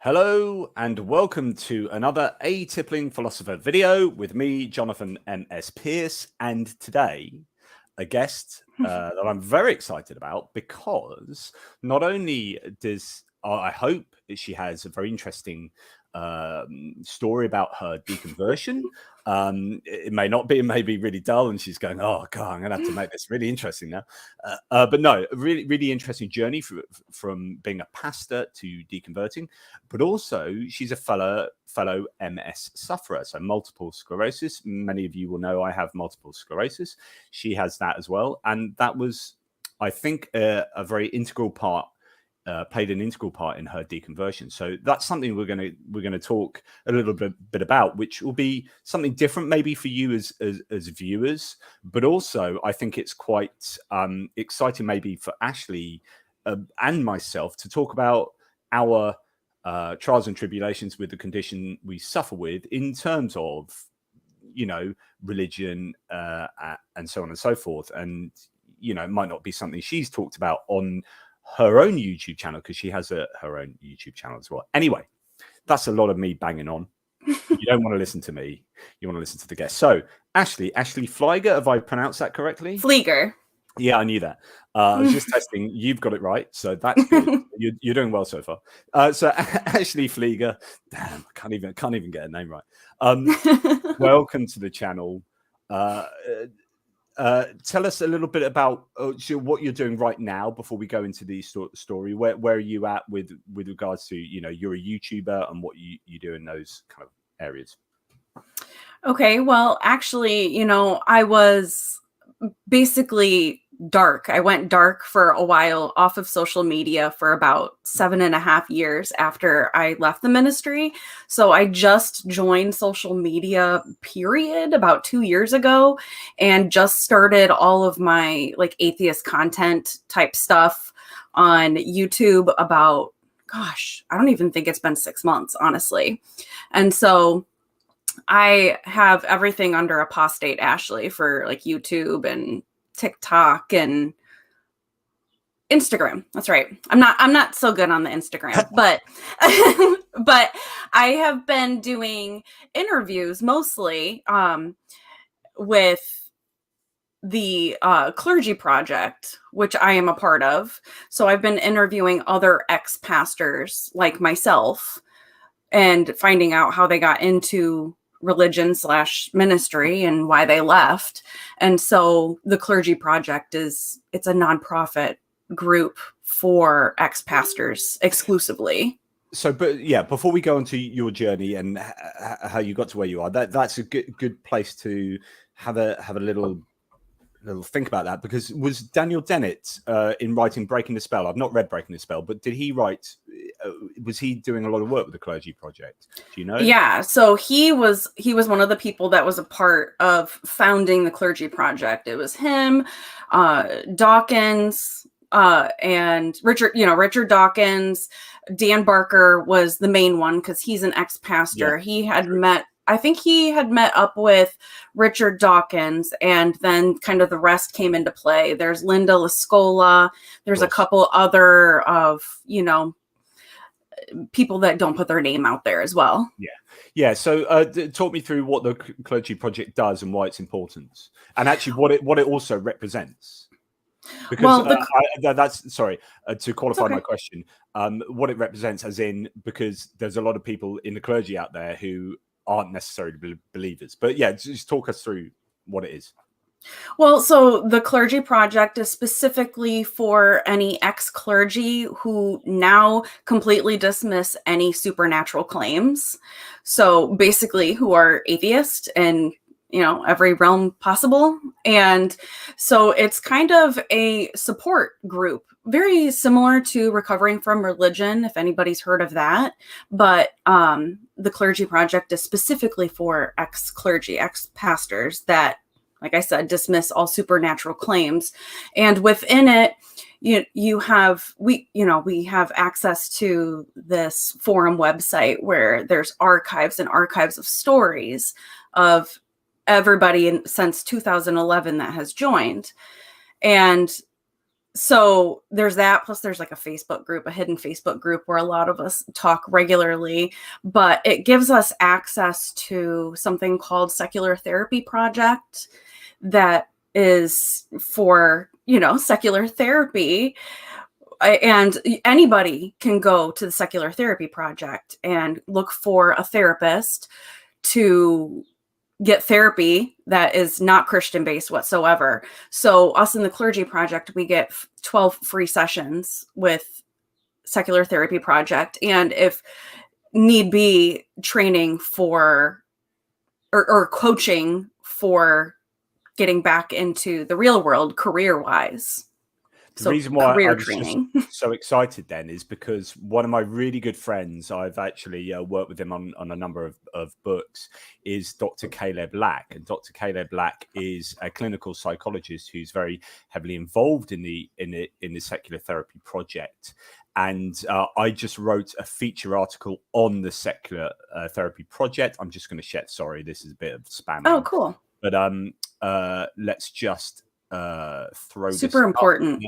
Hello and welcome to another A Tippling Philosopher video with me, Jonathan M.S. Pierce, and today a guest that I'm very excited about because not only does I hope she has a very interesting story about her deconversion. It may not be, it may be really dull, and she's going, "Oh God, I'm going to have to make this really interesting now." But no, a really, really interesting journey from being a pastor to deconverting. But also, she's a fellow MS sufferer, so multiple sclerosis. Many of you will know I have multiple sclerosis. She has that as well, and that was, I think, a very integral part. Played an integral part in her deconversion. So that's something we're going to talk a little bit about, which will be something different maybe for you as viewers, but also I think it's quite exciting maybe for Ashley and myself to talk about our trials and tribulations with the condition we suffer with in terms of, you know, religion and so on and so forth. And, you know, it might not be something she's talked about on her own YouTube channel because she has her own YouTube channel as well. Anyway, that's a lot of me banging on. You don't want to listen to me. You want to listen to the guest. So Ashley Pflieger, have I pronounced that correctly? Pflieger. Yeah, I knew that. I was just testing. You've got it right. So that's good. You're doing well so far. So Ashley Pflieger, damn, I can't even get a name right. Welcome to the channel. Tell us a little bit about what you're doing right now before we go into the story. Where are you at with regards to, you know, you're a YouTuber and what you do in those kind of areas? Okay, well, actually, you know, I was basically dark. I went dark for a while off of social media for about 7.5 years after I left the ministry. So I just joined social media, period, about 2 years ago, and just started all of my like atheist content type stuff on YouTube about, gosh, I don't even think it's been 6 months, honestly. And so I have everything under Apostate Ashley for like YouTube and TikTok and Instagram. That's right. I'm not so good on the Instagram, but but I have been doing interviews mostly with the Clergy Project, which I am a part of. So I've been interviewing other ex-pastors like myself and finding out how they got into religion/ministry and why they left. And so the Clergy Project it's a nonprofit group for ex-pastors exclusively. So, but yeah, before we go into your journey and how you got to where you are, that's a good place to have a little think about that, because was Daniel Dennett in writing Breaking the Spell? I've not read Breaking the Spell, but did he write? Was he doing a lot of work with the Clergy Project? Do you know? Yeah, so he was one of the people that was a part of founding the Clergy Project. It was him, Dawkins, and Richard Dawkins. Dan Barker was the main one because he's an ex-pastor. Yeah, he had met up with Richard Dawkins, and then kind of the rest came into play. There's Linda Lascola. There's a couple other of, you know, people that don't put their name out there as well. Yeah. So talk me through what the Clergy Project does and why it's important, and actually what it also represents. Because to qualify my question, what it represents, as in, because there's a lot of people in the clergy out there who aren't necessarily believers. But yeah, just talk us through what it is. Well, so the Clergy Project is specifically for any ex-clergy who now completely dismiss any supernatural claims. So basically who are atheist and, you know, every realm possible. And so it's kind of a support group, very similar to Recovering from Religion, if anybody's heard of that. But the Clergy Project is specifically for ex-clergy, ex-pastors that, like I said, dismiss all supernatural claims. And within it, we have access to this forum website where there's archives and archives of stories of everybody since 2011 that has joined. And So there's that, plus there's like a Facebook group, a hidden Facebook group where a lot of us talk regularly, but it gives us access to something called Secular Therapy Project that is for, secular therapy. And anybody can go to the Secular Therapy Project and look for a therapist to get therapy that is not Christian based whatsoever. So us in the Clergy Project, we get 12 free sessions with Secular Therapy Project. And if need be, training for or coaching for getting back into the real world career wise. The So reason why I career was just training. so excited then is because one of my really good friends, I've actually worked with him on a number of books, is Dr. Caleb Black. And Dr. Caleb Black is a clinical psychologist who's very heavily involved in the Secular Therapy Project. And I just wrote a feature article on the Secular Therapy Project. I'm just going to share. Sorry, this is a bit of spamming. Oh, cool. But let's just throw super this important.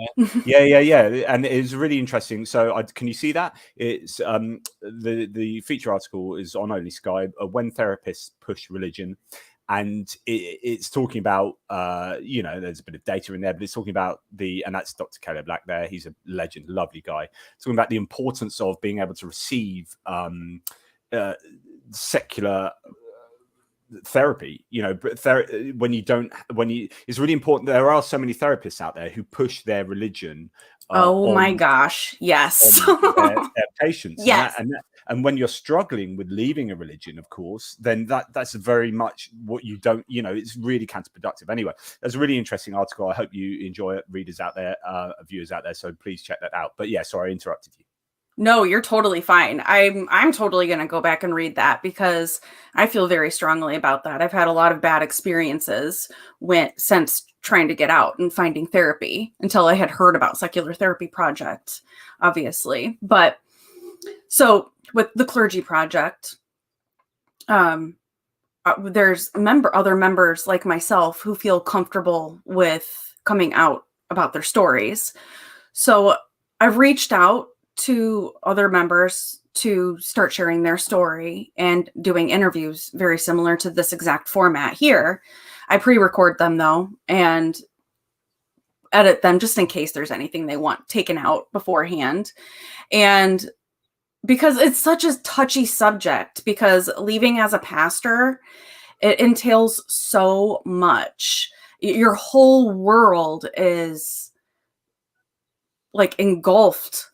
Yeah, and it's really interesting. So can you see that? It's the feature article is on Only Sky, when therapists push religion, and it's talking about there's a bit of data in there, but it's talking about and that's Dr. Caleb Black there. He's a legend, lovely guy, talking about the importance of being able to receive secular therapy. It's really important. There are so many therapists out there who push their religion my gosh, yes, their patients. Yes. And when you're struggling with leaving a religion, of course, then that's very much what you don't, it's really counterproductive. Anyway, that's a really interesting article. I hope you enjoy it, readers out there, viewers out there, so please check that out. But yeah, sorry I interrupted you. No, you're totally fine. I'm totally going to go back and read that because I feel very strongly about that. I've had a lot of bad experiences since trying to get out and finding therapy until I had heard about Secular Therapy Project, obviously. But so with the Clergy Project, there's other members like myself who feel comfortable with coming out about their stories. So I've reached out to other members to start sharing their story and doing interviews very similar to this exact format here. I pre-record them though and edit them just in case there's anything they want taken out beforehand. And because it's such a touchy subject, because leaving as a pastor, it entails so much. Your whole world is like engulfed.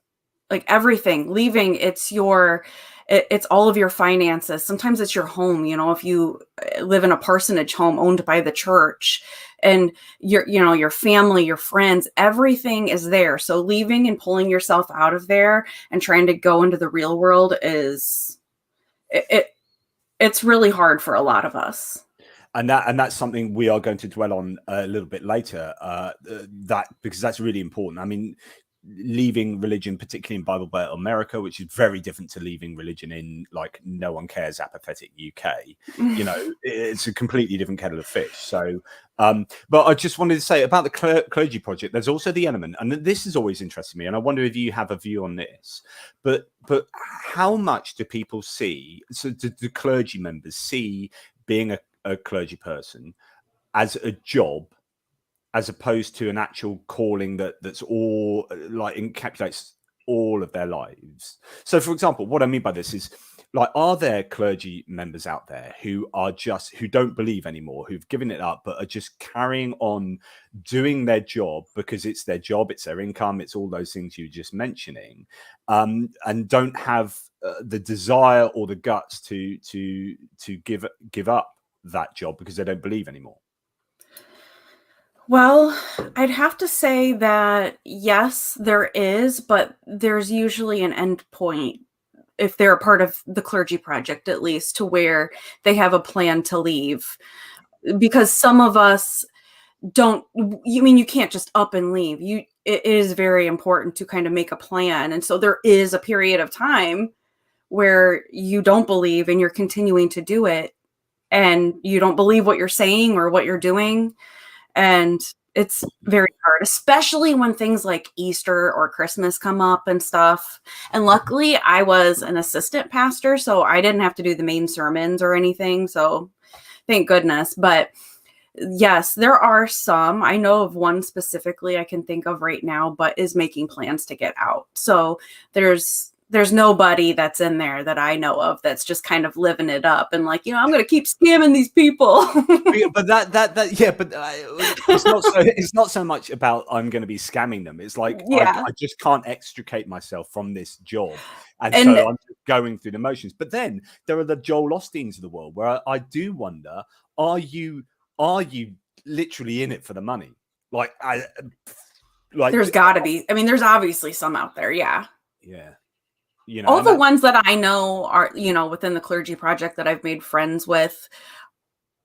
Like everything, leaving, it's all of your finances. Sometimes it's your home, if you live in a parsonage home owned by the church, and your family, your friends, everything is there. So leaving and pulling yourself out of there and trying to go into the real world it's really hard for a lot of us. And that's something we are going to dwell on a little bit later, because that's really important. I mean, leaving religion, particularly in Bible Belt America, which is very different to leaving religion in like no one cares apathetic UK. It's a completely different kettle of fish. So but I just wanted to say about the Clergy Project, there's also the element, and this has always interested me, and I wonder if you have a view on this, but how much do people see, so do clergy members see being a clergy person as a job, as opposed to an actual calling that's all like encapsulates all of their lives? So for example, what I mean by this is, like, are there clergy members out there who don't believe anymore, who've given it up, but are just carrying on doing their job because it's their job, it's their income, it's all those things you were just mentioning, and don't have the desire or the guts to give up that job because they don't believe anymore? Well, I'd have to say that yes, there is, but there's usually an end point if they're a part of the Clergy Project, at least, to where they have a plan to leave. Because some of us you can't just up and leave. It is very important to kind of make a plan. And so there is a period of time where you don't believe and you're continuing to do it, and you don't believe what you're saying or what you're doing. And it's very hard, especially when things like Easter or Christmas come up and stuff. And luckily I was an assistant pastor, so I didn't have to do the main sermons or anything. So thank goodness. But yes, there are some. I know of one specifically I can think of right now, but is making plans to get out. So there's nobody that's in there that I know of that's just kind of living it up and like, I'm going to keep scamming these people. But it's not so much about I'm going to be scamming them. It's like I just can't extricate myself from this job, and so I'm just going through the motions. But then there are the Joel Osteens of the world where I do wonder: are you literally in it for the money? Like there's got to be. I mean, there's obviously some out there. Yeah. Yeah. All the ones that I know are, within the Clergy Project that I've made friends with.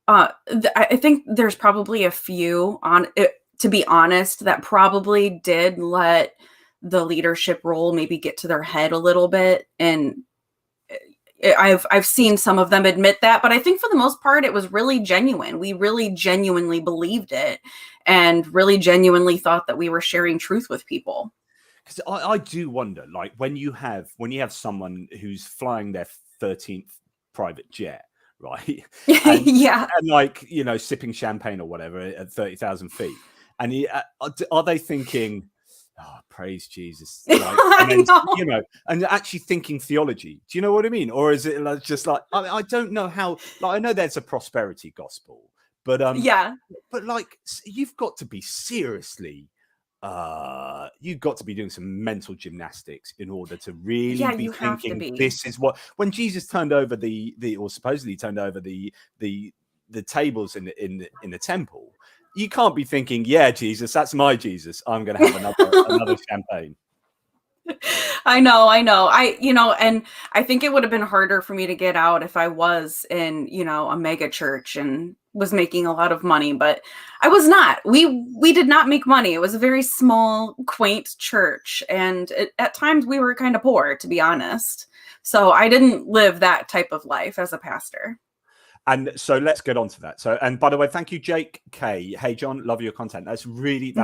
I think there's probably a few on it, to be honest, that probably did let the leadership role maybe get to their head a little bit. And I've seen some of them admit that, but I think for the most part, it was really genuine. We really genuinely believed it and really genuinely thought that we were sharing truth with people. Because I do wonder, like when you have someone who's flying their 13th private jet, right? And, yeah. And like, sipping champagne or whatever at 30,000 feet. And are they thinking, oh, praise Jesus? Like, and then, and actually thinking theology. Do you know what I mean? Or is it just like, I don't know how, like, I know there's a prosperity gospel, but but like, you've got to be seriously, you've got to be doing some mental gymnastics in order to really be thinking this is what, when Jesus turned over or supposedly turned over the tables in the temple, you can't be thinking, yeah, Jesus, that's my Jesus, I'm going to have another champagne. I know. And I think it would have been harder for me to get out if I was in, a mega church and was making a lot of money, but I was not. We did not make money. It was a very small, quaint church. And at times we were kind of poor, to be honest. So I didn't live that type of life as a pastor. And so let's get on to that. So, and by the way, thank you, Jake K. Hey, John, love your content. That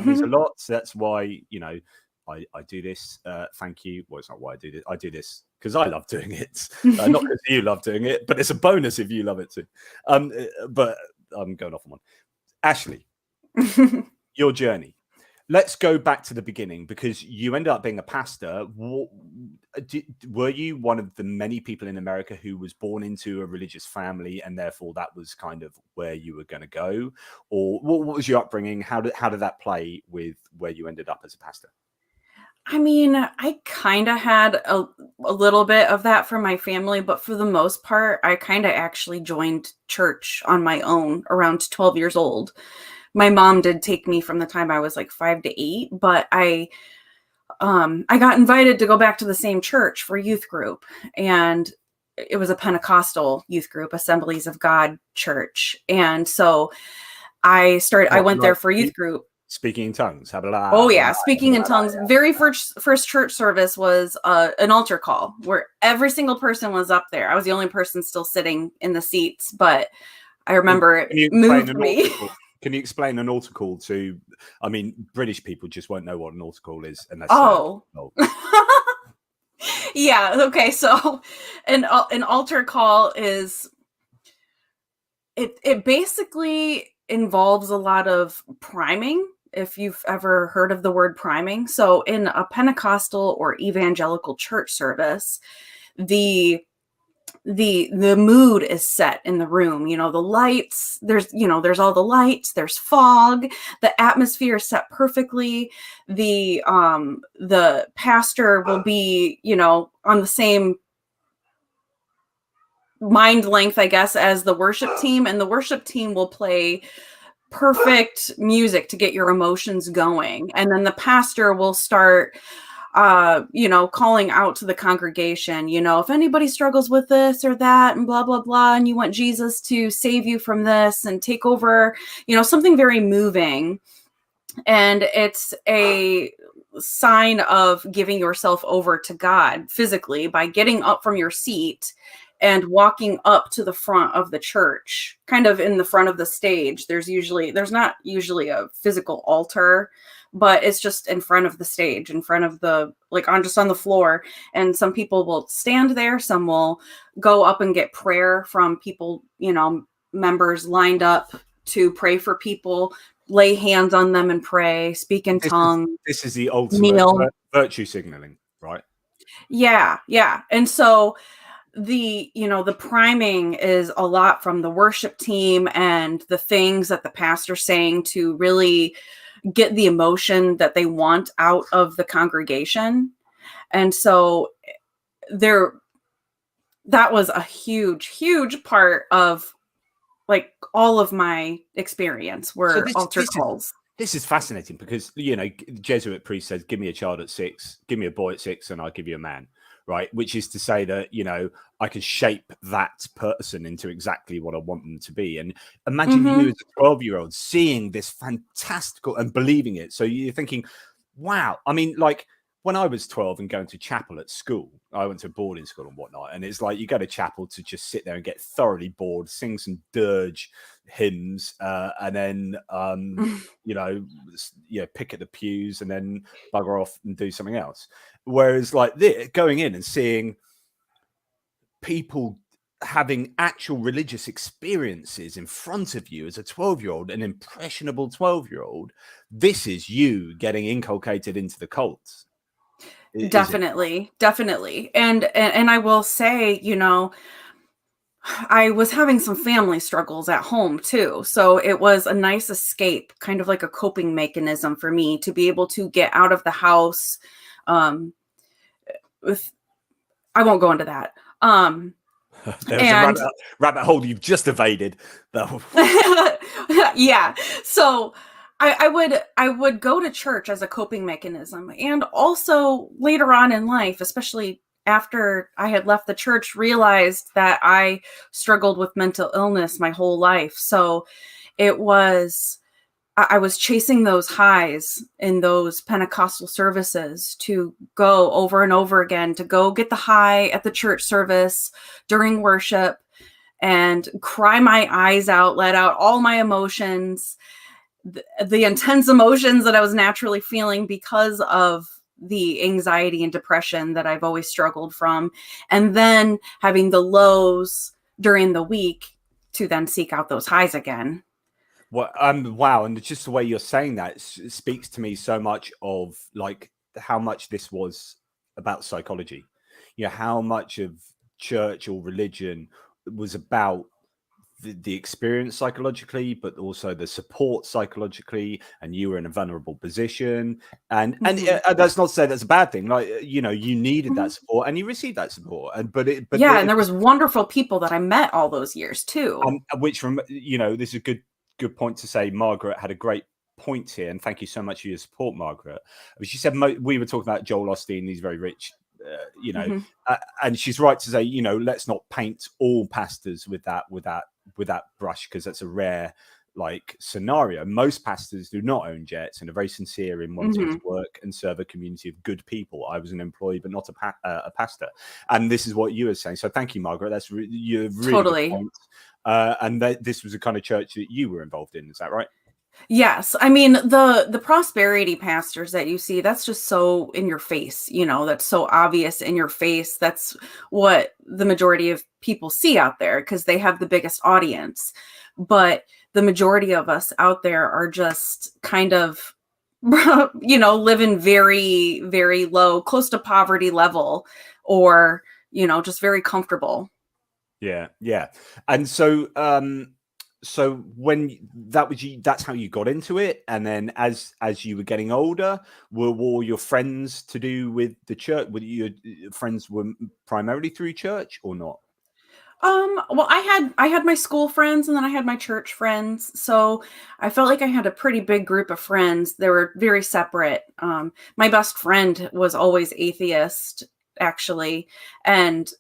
means a lot. So that's why, I do this. Thank you. Well, it's not why I do this. I do this because I love doing it. Not because you love doing it, but it's a bonus if you love it too. But I'm going off on one. Ashley, your journey. Let's go back to the beginning because you ended up being a pastor. Were you one of the many people in America who was born into a religious family and therefore that was kind of where you were going to go? Or what was your upbringing? How did that play with where you ended up as a pastor? I mean, I kind of had a little bit of that from my family, but for the most part, I kind of actually joined church on my own around 12 years old. My mom did take me from the time I was like 5 to 8, but I got invited to go back to the same church for youth group, and it was a Pentecostal youth group, Assemblies of God church. And so I went there for youth group. Speaking in tongues. Oh yeah, speaking in tongues. Very first church service was an altar call where every single person was up there. I was the only person still sitting in the seats, but I remember it moved me. Can you explain an altar call to? I mean, British people just won't know what an altar call is unless. Yeah. Okay. So, an altar call is. It basically involves a lot of priming. If you've ever heard of the word priming. So in a Pentecostal or evangelical church service, the mood is set in the room. The lights, there's all the lights, there's fog, the atmosphere is set perfectly. The pastor will be, on the same mind length, I guess, as the worship team, and the worship team will play perfect music to get your emotions going. And then the pastor will start, calling out to the congregation, if anybody struggles with this or that and blah, blah, blah, and you want Jesus to save you from this and take over, something very moving. And it's a sign of giving yourself over to God physically by getting up from your seat and walking up to the front of the church, kind of in the front of the stage. There's not usually a physical altar, but it's just in front of the stage, in front of the, like on the floor. And some people will stand there. Some will go up and get prayer from people, members lined up to pray for people, lay hands on them and pray, speak in tongues. This is the ultimate kneel. virtue signaling, right? Yeah. And so the priming is a lot from the worship team and the things that the pastor's saying to really get the emotion that they want out of the congregation. And so that was a huge part of like all of my experience were altar calls. This is fascinating because, Jesuit priest says, give me a child at 6, give me a boy at 6, and I'll give you a man, right? Which is to say that, I can shape that person into exactly what I want them to be. And imagine you as a 12-year-old seeing this fantastical and believing it. So you're thinking, wow. I mean, like when I was 12 and going to chapel at school, I went to boarding school and whatnot. And it's like you go to chapel to just sit there and get thoroughly bored, sing some dirge hymns, and then, pick at the pews and then bugger off and do something else. Whereas like this, going in and seeing people having actual religious experiences in front of you as a 12-year-old, an impressionable 12-year-old, this is you getting inculcated into the cult. Definitely. And I will say, I was having some family struggles at home too. So it was a nice escape, kind of like a coping mechanism for me to be able to get out of the house. I won't go into that. There's a rabbit hole you've just evaded, though. Yeah. So I would go to church as a coping mechanism, and also later on in life, especially after I had left the church, realized that I struggled with mental illness my whole life. So I was chasing those highs in those Pentecostal services to go over and over again, to go get the high at the church service during worship and cry my eyes out, let out all my emotions, the intense emotions that I was naturally feeling because of the anxiety and depression that I've always struggled from. And then having the lows during the week to then seek out those highs again. Well, wow. And just the way you're saying that speaks to me so much of like how much this was about psychology, how much of church or religion was about the experience psychologically, but also the support psychologically, and you were in a vulnerable position. And that's not to say that's a bad thing. Like, you needed that support and you received that support. And and there was wonderful people that I met all those years too. Which this is a good point to say. Margaret had a great point here, and thank you so much for your support, Margaret. She said we were talking about Joel Osteen, he's very rich, and she's right to say, let's not paint all pastors with that brush, because that's a rare scenario. Most pastors do not own jets and are very sincere in wanting to work and serve a community of good people. I was an employee, but not a pastor, and this is what you were saying. So thank you, Margaret. That's you're really totally good point. And this was a kind of church that you were involved in. Is that right? Yes. I mean, the prosperity pastors that you see, that's just so in your face, that's so obvious in your face. That's what the majority of people see out there because they have the biggest audience. But the majority of us out there are just kind of, living very, very low, close to poverty level, or, just very comfortable. Yeah. And so when that was that's how you got into it. And then as you were getting older, were all your friends to do with the church? Were your friends were primarily through church or not? Well, I had my school friends and then I had my church friends. So I felt like I had a pretty big group of friends. They were very separate. My best friend was always atheist, actually. And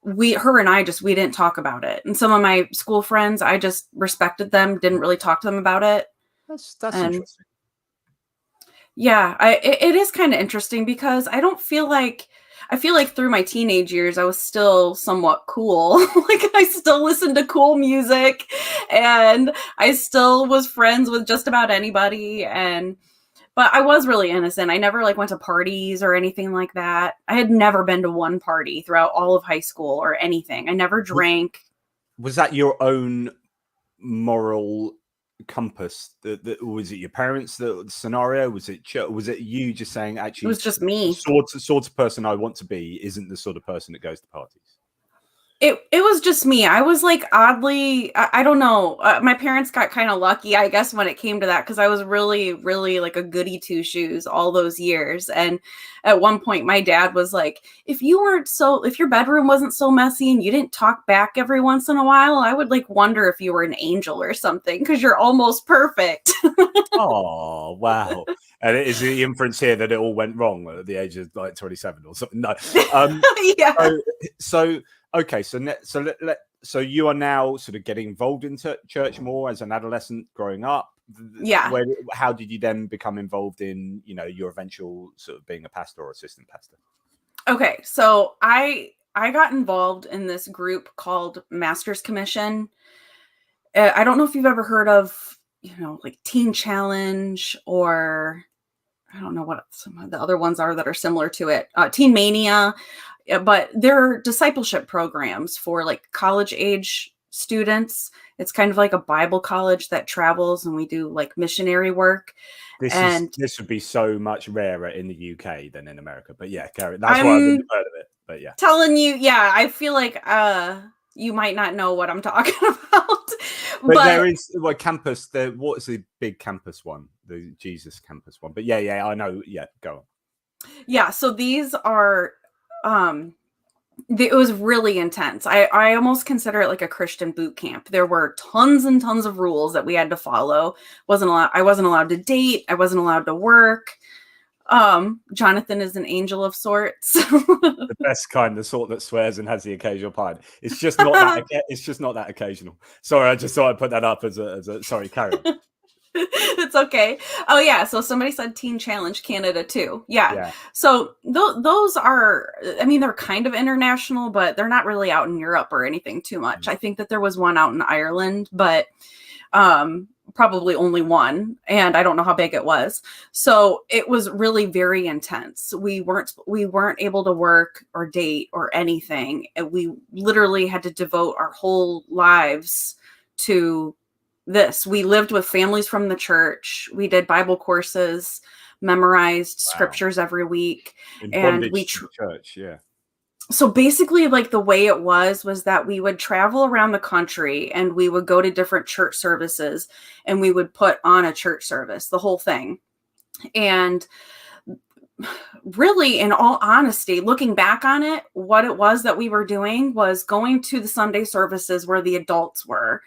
her and I we didn't talk about it. And some of my school friends, I just respected them, didn't really talk to them about it. That's interesting. Yeah, it is kind of interesting because I don't feel like, I feel like through my teenage years, I was still somewhat cool. Like I still listened to cool music and I still was friends with just about anybody. But I was really innocent. I never like went to parties or anything like that. I had never been to one party throughout all of high school or anything. I never drank. Was that your own moral compass? Was it your parents, the scenario? Was it you just saying, It actually, was just me. the sort of person I want to be isn't the sort of person that goes to parties? It was just me. I was like oddly, I don't know. My parents got kind of lucky, I guess, when it came to that, because I was really, really like a goody two shoes all those years. And at one point, my dad was like, if your bedroom wasn't so messy and you didn't talk back every once in a while, I would like wonder if you were an angel or something, because you're almost perfect. Oh, wow. And is the inference here that it all went wrong at the age of like 27 or something? No. Yeah. So okay, so you are now sort of getting involved in church more as an adolescent growing up. Yeah. How did you then become involved in, your eventual sort of being a pastor or assistant pastor? Okay, so I got involved in this group called Master's Commission. I don't know if you've ever heard of, like Teen Challenge, or I don't know what some of the other ones are that are similar to it. Teen Mania. But they're discipleship programs for like college age students. It's kind of like a Bible college that travels, and we do like missionary work. This would be so much rarer in the UK than in America. But yeah, Gary, that's why I wouldn't have heard of it. But yeah. Telling you, yeah, I feel like you might not know what I'm talking about. But there is campus. What is the big campus one? The Jesus campus one. But yeah, I know. Yeah, go on. Yeah, so these are it was really intense. I almost consider it like a Christian boot camp. There were tons and tons of rules that we had to follow. I wasn't allowed to date. I wasn't allowed to work. Jonathan is an angel of sorts. The best kind, the sort that swears and has the occasional pine. It's just not that. It's just not that occasional. Sorry, I just thought I'd put that up as a. Sorry, carry on. It's okay. Oh yeah, so somebody said Teen Challenge Canada too. Yeah. So those are, I mean, they're kind of international, but they're not really out in Europe or anything too much. I think that there was one out in Ireland, but probably only one, and I don't know how big it was. So it was really very intense. We weren't able to work or date or anything. And we literally had to devote our whole lives to this. We lived with families from the church. We did Bible courses, memorized scriptures every week. And we church, yeah. So basically, like the way it was that we would travel around the country and we would go to different church services and we would put on a church service, the whole thing. And really, in all honesty, looking back on it, what it was that we were doing was going to the Sunday services where the adults were.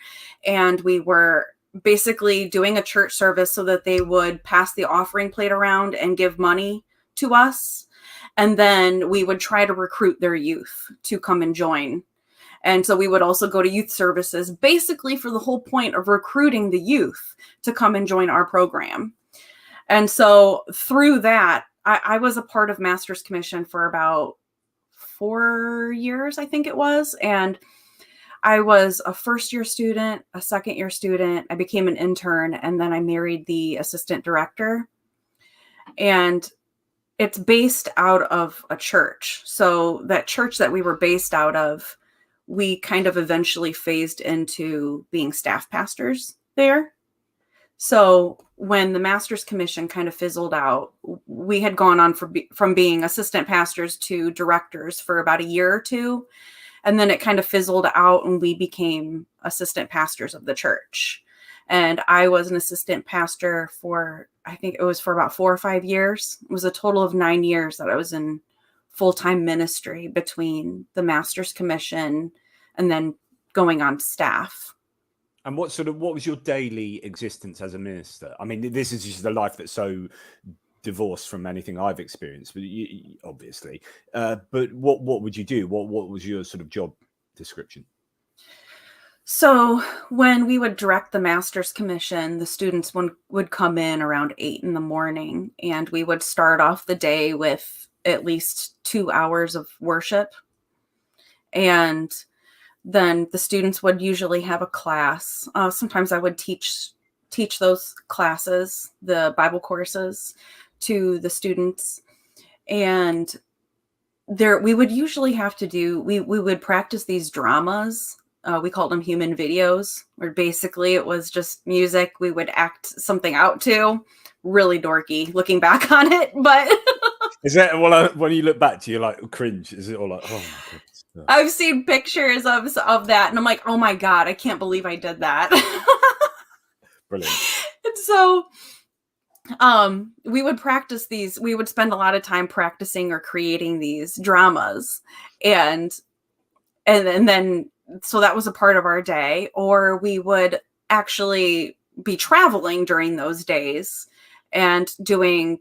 And we were basically doing a church service so that they would pass the offering plate around and give money to us. And then we would try to recruit their youth to come and join. And so we would also go to youth services, basically for the whole point of recruiting the youth to come and join our program. And so through that, I was a part of Master's Commission for about 4 years, I think it was. And I was a first-year student, a second-year student. I became an intern, and then I married the assistant director. And it's based out of a church. So that church that we were based out of, we kind of eventually phased into being staff pastors there. So when the Master's Commission kind of fizzled out, we had gone on from being assistant pastors to directors for about a year or two. And then it kind of fizzled out and we became assistant pastors of the church. And I was an assistant pastor for, I think it was for about 4 or 5 years. It was a total of 9 years that I was in full-time ministry between the Master's Commission and then going on staff. And what was your daily existence as a minister? I mean, this is just a life that's so divorced from anything I've experienced, but obviously. But what would you do? What was your sort of job description? So when we would direct the Master's Commission, the students would come in around 8 in the morning, and we would start off the day with at least 2 hours of worship. And then the students would usually have a class. Sometimes I would teach those classes, the Bible courses, to the students. And we would usually have to do, we would practice these dramas. We called them human videos, where basically it was just music we would act something out to. Really dorky looking back on it, but is that when you look back to you like cringe? Is it all like, oh my goodness? I've seen pictures of that, and I'm like, oh my God, I can't believe I did that. Brilliant. And so we would practice these. We would spend a lot of time practicing or creating these dramas, and then so that was a part of our day. Or we would actually be traveling during those days and doing,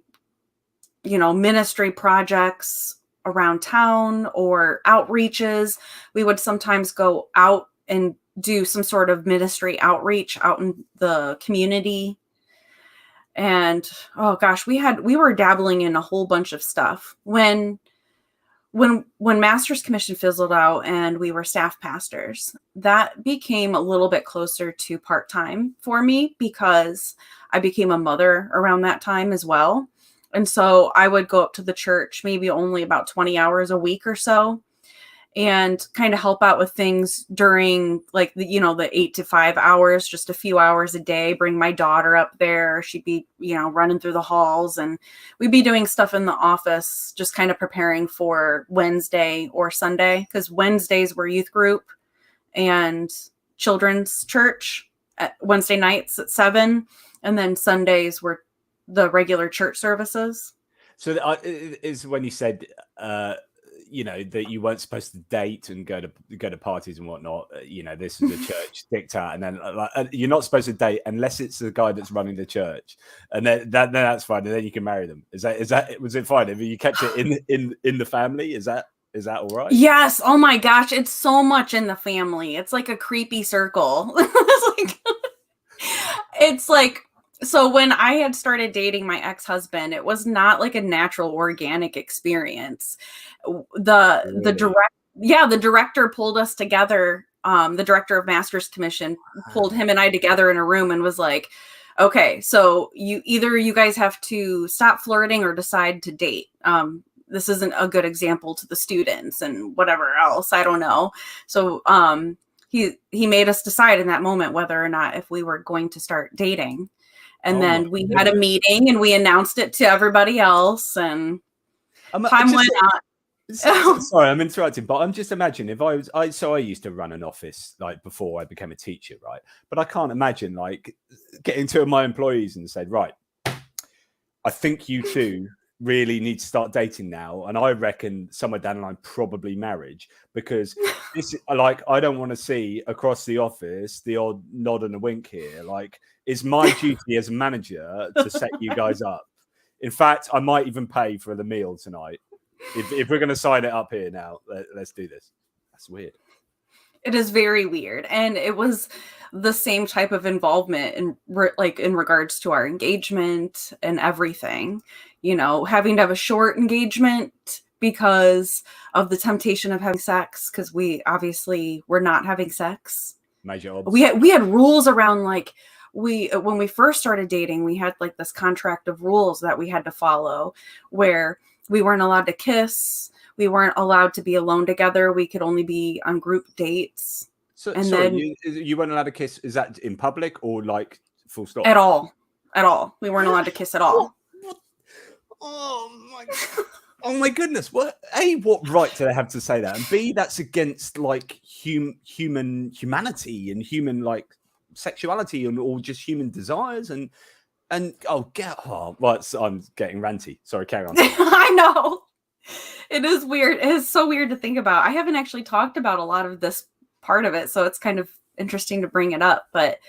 ministry projects around town or outreaches. We would sometimes go out and do some sort of ministry outreach out in the community. And oh gosh, we were dabbling in a whole bunch of stuff. When Master's Commission fizzled out and we were staff pastors, that became a little bit closer to part-time for me, because I became a mother around that time as well. And so I would go up to the church maybe only about 20 hours a week or so, and kind of help out with things during like the 8 to 5 hours, just a few hours a day, bring my daughter up there. She'd be, running through the halls, and we'd be doing stuff in the office, just kind of preparing for Wednesday or Sunday, because Wednesdays were youth group and children's church at Wednesday nights at 7. And then Sundays were the regular church services. So is when you said, that you weren't supposed to date and go to parties and whatnot. This is a church diktat, and then you're not supposed to date unless it's the guy that's running the church, and then that's fine, and then you can marry them. Was it fine? If you kept it in the family, is that all right? Yes. Oh my gosh, it's so much in the family. It's like a creepy circle. It's like. So when I had started dating my ex-husband, it was not like a natural, organic experience. The director pulled us together. The director of Master's Commission pulled him and I together in a room and was like, okay, so you guys have to stop flirting or decide to date. This isn't a good example to the students and whatever else. I don't know. So he made us decide in that moment whether or not if we were going to start dating. And then we had a meeting and we announced it to everybody else, and time went on. Sorry, I'm interrupting, but I'm just imagining if I used to run an office like before I became a teacher, right? But I can't imagine like getting to my employees and said, right, I think you two really need to start dating now, and I reckon somewhere down the line probably marriage, because this like I don't want to see across the office the odd nod and a wink here. Like, it's my duty as a manager to set you guys up. In fact, I might even pay for the meal tonight if we're going to sign it up here now. Let's do this. That's weird. It is very weird, and it was the same type of involvement in regards to our engagement and everything. Having to have a short engagement because of the temptation of having sex, because we obviously were not having sex. Major obs. We had rules around like when we first started dating, we had like this contract of rules that we had to follow, where we weren't allowed to kiss. We weren't allowed to be alone together. We could only be on group dates. So, then you weren't allowed to kiss. Is that in public or like full stop? At all. We weren't allowed to kiss at all. Oh my goodness! What right do they have to say that? And B, that's against like humanity and human like sexuality and all just human desires and I'm getting ranty. Sorry, carry on. I know. It is weird. It is so weird to think about. I haven't actually talked about a lot of this part of it, so it's kind of interesting to bring it up. But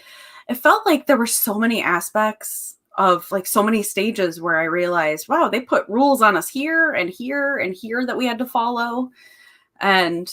it felt like there were so many aspects of like so many stages where I realized, wow, they put rules on us here and here and here that we had to follow. And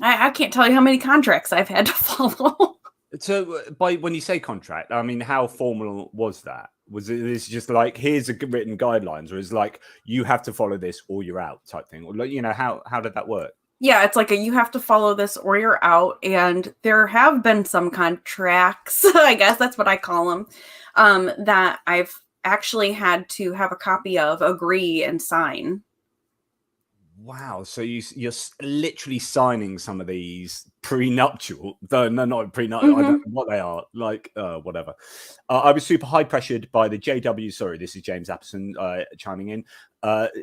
I can't tell you how many contracts I've had to follow. So when you say contract, I mean, how formal was that? Was it this just like, here's a written guidelines, or is like you have to follow this or you're out type thing? Or like, you know, how did that work? Yeah, it's like you have to follow this or you're out. And there have been some contracts, I guess that's what I call them, that I've actually had to have a copy of, agree, and sign. Wow. So you're literally signing some of these prenuptial, though no, not prenuptial. I don't know what they are. Like whatever. I was super high pressured by the JW. Sorry, this is James Appleson chiming in.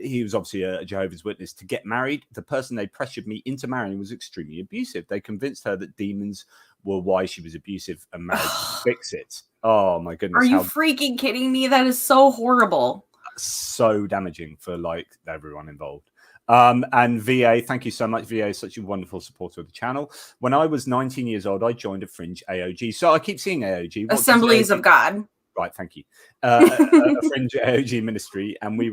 He was obviously a Jehovah's Witness. To get married, the person they pressured me into marrying was extremely abusive. They convinced her that demons were why she was abusive and marriage to fix it. Oh my goodness! Are you freaking kidding me? That is so horrible. So damaging for like everyone involved. And VA, thank you so much. VA is such a wonderful supporter of the channel. When I was 19 years old, I joined a fringe AOG. So I keep seeing AOG. Assemblies of God. Right, thank you. A fringe AOG ministry, and we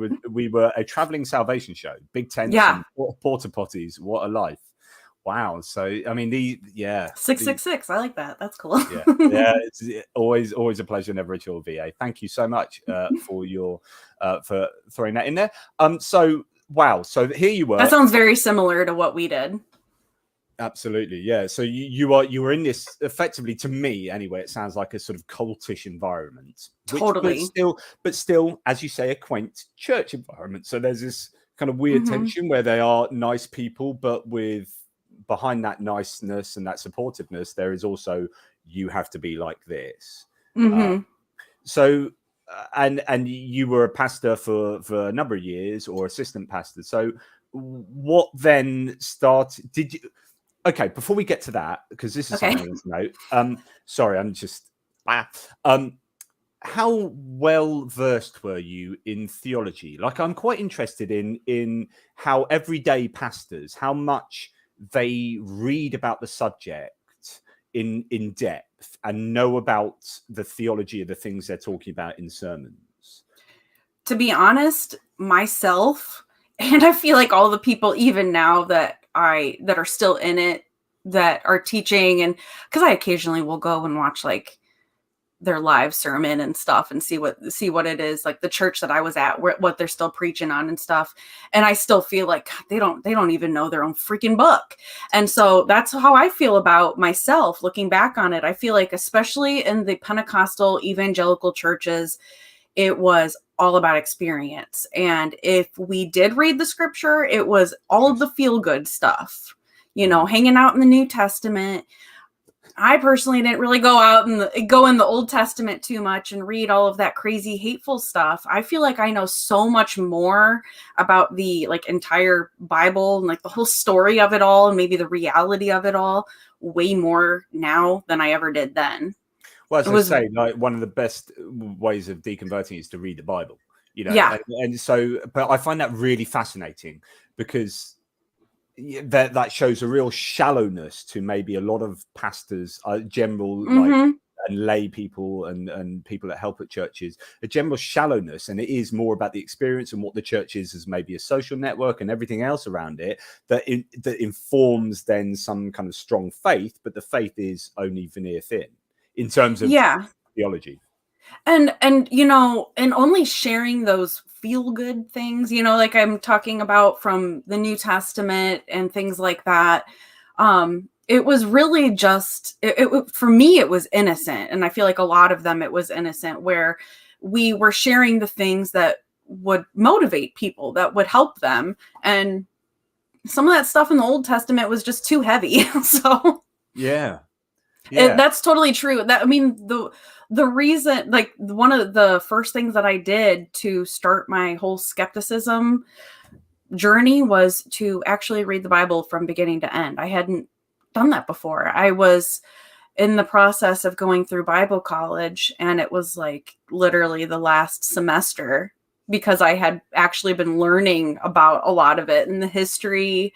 were a traveling salvation show. Big tents, and porta potties. What a life! Wow. So I mean, 666. I like that. That's cool. yeah. It's always a pleasure, never a chore. VA, thank you so much for your for throwing that in there. So. Wow. So here you were. That sounds very similar to what we did. Absolutely. Yeah. So you were in this, effectively, to me anyway, it sounds like a sort of cultish environment. Totally. But still, as you say, a quaint church environment. So there's this kind of weird tension where they are nice people, but behind that niceness and that supportiveness, there is also, you have to be like this. So and you were a pastor for a number of years, or assistant pastor. So what then started? Did you? Okay, before we get to that, because this is something I want to know. Sorry, I'm just. How well versed were you in theology? Like, I'm quite interested in how everyday pastors, how much they read about the subject in depth and know about the theology of the things they're talking about in sermons. To be honest, myself, and I feel like all the people even now that are still in it, that are teaching, and because I occasionally will go and watch like their live sermon and stuff and see what it is, like the church that I was at, what they're still preaching on and stuff. And I still feel like God, they don't even know their own freaking book. And so that's how I feel about myself looking back on it. I feel like, especially in the Pentecostal evangelical churches, it was all about experience. And if we did read the scripture, it was all of the feel good stuff, hanging out in the New Testament. I personally didn't really go in the Old Testament too much and read all of that crazy, hateful stuff. I feel like I know so much more about the entire Bible and the whole story of it all, and maybe the reality of it all, way more now than I ever did then. Well, as I say, like, one of the best ways of deconverting is to read the Bible, Yeah. And so, but I find that really fascinating, because that shows a real shallowness to maybe a lot of pastors, general and lay people and people that help at churches, a general shallowness, and it is more about the experience and what the church is as maybe a social network and everything else around it that informs then some kind of strong faith, but the faith is only veneer thin in terms of theology. And only sharing those feel good things, like I'm talking about from the New Testament and things like that. It was really just, for me, it was innocent. And I feel like a lot of them, it was innocent, where we were sharing the things that would motivate people, that would help them. And some of that stuff in the Old Testament was just too heavy. So that's totally true. The reason, one of the first things that I did to start my whole skepticism journey was to actually read the Bible from beginning to end. I hadn't done that before. I was in the process of going through Bible college, and it was literally the last semester, because I had actually been learning about a lot of it in the history.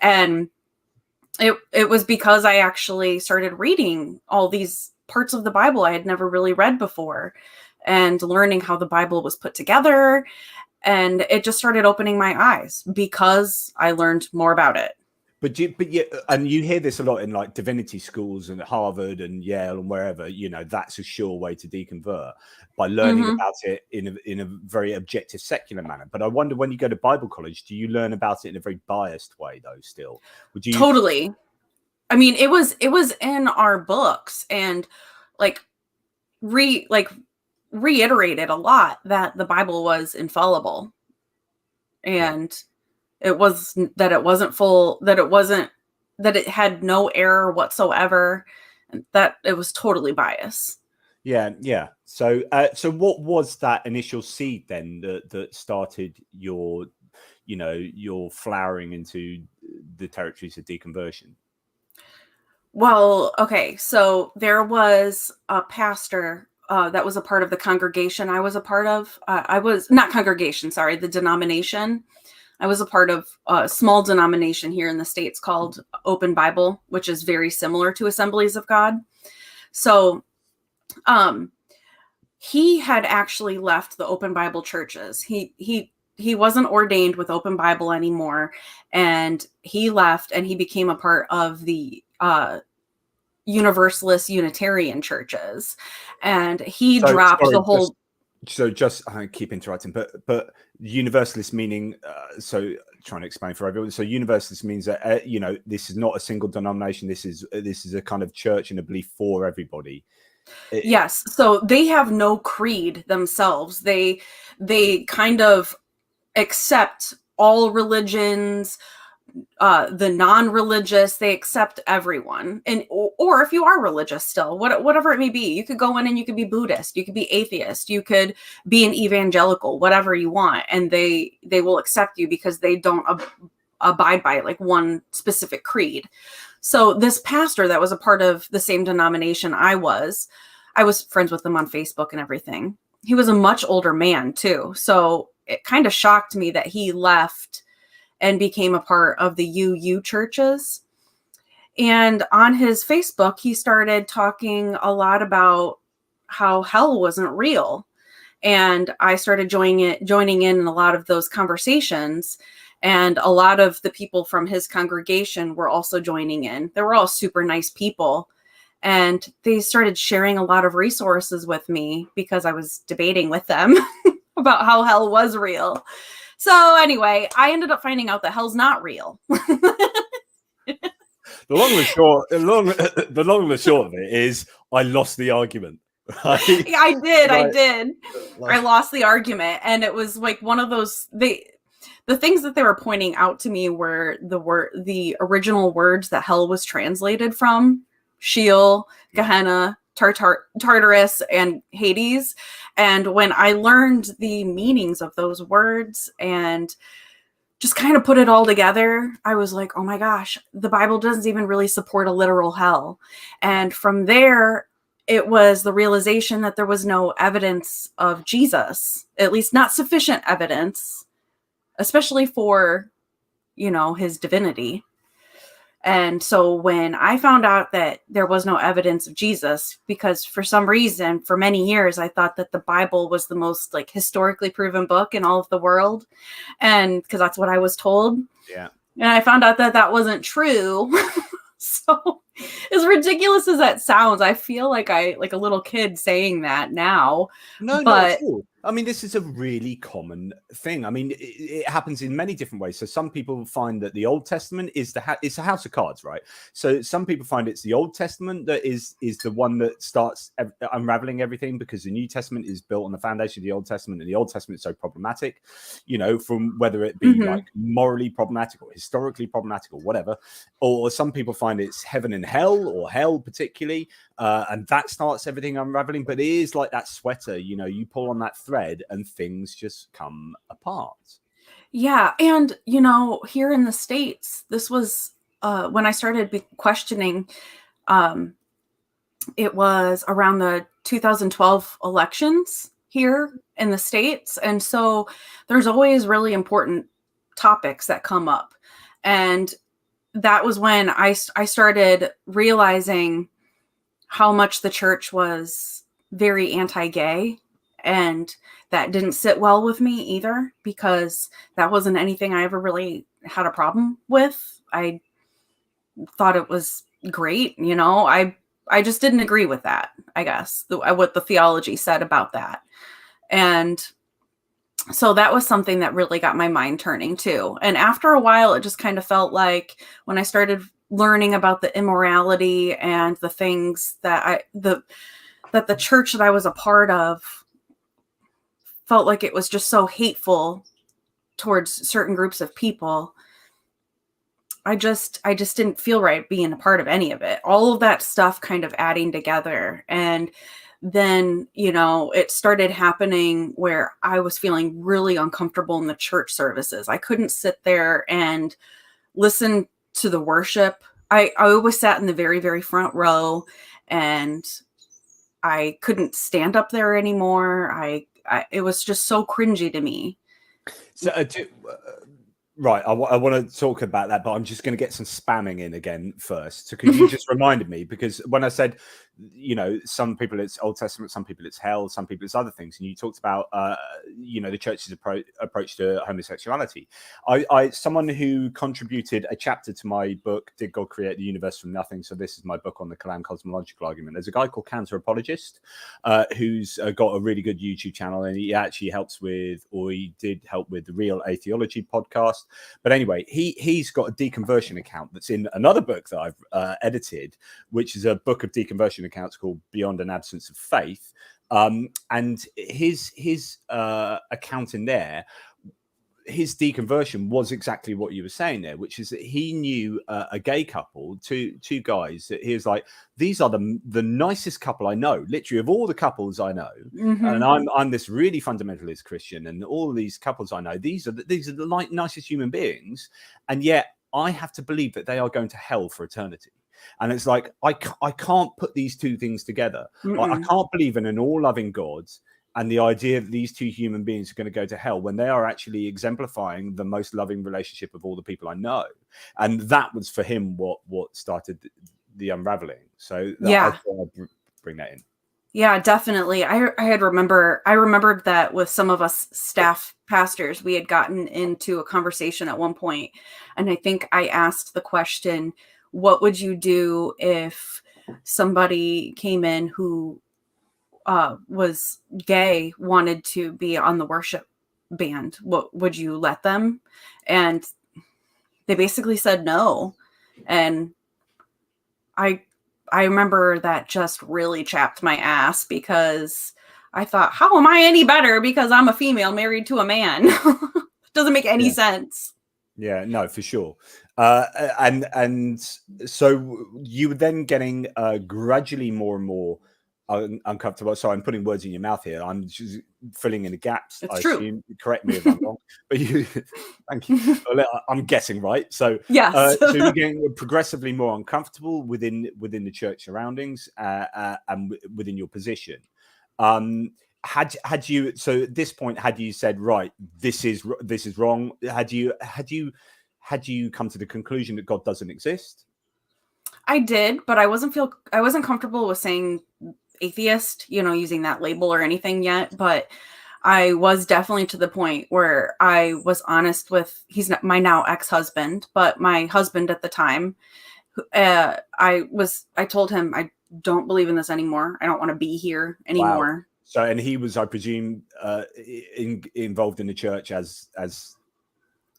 And it was because I actually started reading all these parts of the Bible I had never really read before, and learning how the Bible was put together. And it just started opening my eyes because I learned more about it. but yeah, and you hear this a lot in like divinity schools and Harvard and Yale and wherever. That's a sure way to deconvert, by learning about it in a very objective secular manner. But I wonder, when you go to Bible college, do you learn about it in a very biased way though? Still, would you? Totally. I mean, it was in our books, and like reiterated a lot that the Bible was infallible, and it wasn't full, that it had no error whatsoever, and that it was totally biased. Yeah. So what was that initial seed then that started your flowering into the territories of deconversion? Well, okay, so there was a pastor that was a part of the congregation I was a part of. I was not congregation, sorry, the denomination. I was a part of a small denomination here in the States called Open Bible, which is very similar to Assemblies of God. So he had actually left the Open Bible churches. He wasn't ordained with Open Bible anymore, and he left and he became a part of the Universalist Unitarian churches, and he dropped the whole. I keep interrupting, but universalist meaning, so trying to explain for everyone. So universalist means that this is not a single denomination. This is a kind of church and a belief for everybody. Yes, so they have no creed themselves. They kind of accept all religions, the non-religious. They accept everyone, and or if you are religious still, whatever it may be, you could go in and you could be Buddhist, you could be atheist, you could be an evangelical, whatever you want, and they will accept you because they don't abide by like one specific creed. So this pastor that was a part of the same denomination I was friends with him on Facebook and everything. He was a much older man too, so it kind of shocked me that he left and became a part of the UU churches. And on his Facebook, he started talking a lot about how hell wasn't real. And I started joining in a lot of those conversations. And a lot of the people from his congregation were also joining in. They were all super nice people. And they started sharing a lot of resources with me because I was debating with them about how hell was real. So anyway, I ended up finding out that hell's not real. The long and the short of it is, I lost the argument. Right? I did. I lost the argument, and it was like one of those. The things that they were pointing out to me were the original words that hell was translated from: Sheol, Gehenna, Tartarus, and Hades. And when I learned the meanings of those words and just kind of put it all together, I was like, oh my gosh, the Bible doesn't even really support a literal hell. And from there, it was the realization that there was no evidence of Jesus, at least not sufficient evidence, especially for, his divinity. And so when I found out that there was no evidence of Jesus, because for some reason, for many years, I thought that the Bible was the most like historically proven book in all of the world. And because that's what I was told. Yeah. And I found out that that wasn't true. So as ridiculous as that sounds, I feel like a little kid saying that now. No, but not at all. I mean, this is a really common thing. I mean, it happens in many different ways. So some people find that the Old Testament is it's a house of cards, right? So some people find it's the Old Testament that is the one that starts unraveling everything, because the New Testament is built on the foundation of the Old Testament, and the Old Testament is so problematic, from whether it be like morally problematic or historically problematic or whatever. Or some people find it's heaven and hell, or hell particularly, and that starts everything unraveling. But it is like that sweater, you pull on that thread and things just come apart. Yeah. And, here in the States, this was when I started questioning, it was around the 2012 elections here in the States. And so there's always really important topics that come up. And that was when I started realizing how much the church was very anti-gay. And that didn't sit well with me either, because that wasn't anything I ever really had a problem with. I thought it was great. You know, I just didn't agree with that, I guess, what the theology said about that. And so that was something that really got my mind turning too. And after a while, it just kind of felt like when I started learning about the immorality and the things that that the church that I was a part of felt like it was just so hateful towards certain groups of people. I just didn't feel right being a part of any of it. All of that stuff kind of adding together. And then, you know, it started happening where I was feeling really uncomfortable in the church services. I couldn't sit there and listen to the worship. I always sat in the very, very front row, and I couldn't stand up there anymore. It was just so cringy to me. So, right, I want to talk about that, but I'm just going to get some spamming in again first. So, could you just reminded me, because when I said, you know, some people it's Old Testament, some people it's hell, some people it's other things, and you talked about, you know, the church's approach to homosexuality. Someone who contributed a chapter to my book, Did God Create the Universe from Nothing? So this is my book on the Kalam cosmological argument. There's a guy called Counter Apologist, who's got a really good YouTube channel, and he actually helps with, or he did help with, the Real Atheology podcast. But anyway, he's got a deconversion account that's in another book that I've edited, which is a book of deconversion accounts called Beyond an Absence of Faith. And his account in there, his deconversion was exactly what you were saying there, which is that he knew a gay couple, two guys, that he was like, these are the nicest couple I know, literally, of all the couples I know. Mm-hmm. And I'm this really fundamentalist Christian, and all of these couples I know, these are the nicest human beings, and yet I have to believe that they are going to hell for eternity. And it's like, I can't put these two things together. I can't believe in an all-loving God and the idea that these two human beings are going to go to hell when they are actually exemplifying the most loving relationship of all the people I know. And that was for him what started the unraveling. So yeah, I thought I'd bring that in. Yeah, definitely. I remembered that with some of us staff pastors, we had gotten into a conversation at one point, and I think I asked the question, what would you do if somebody came in who was gay, wanted to be on the worship band? What would you let them? And they basically said no. And I remember that just really chapped my ass, because I thought, how am I any better because I'm a female married to a man? Doesn't make any sense. Yeah, no, for sure. And so you were then getting gradually more and more uncomfortable. So I'm putting words in your mouth here. I'm just filling in the gaps. It's true. Assume. Correct me if I'm wrong. But thank you. I'm guessing right. So yes. so you're getting progressively more uncomfortable within the church surroundings and within your position. Had you, so at this point, had you said, right, this is wrong? Had you come to the conclusion that God doesn't exist? I did, but I wasn't comfortable with saying atheist, using that label or anything yet. But I was definitely to the point where I was honest with, he's not my now ex-husband, but my husband at the time. I told him, I don't believe in this anymore. I don't want to be here anymore. Wow. So, and he was, I presume, involved in the church as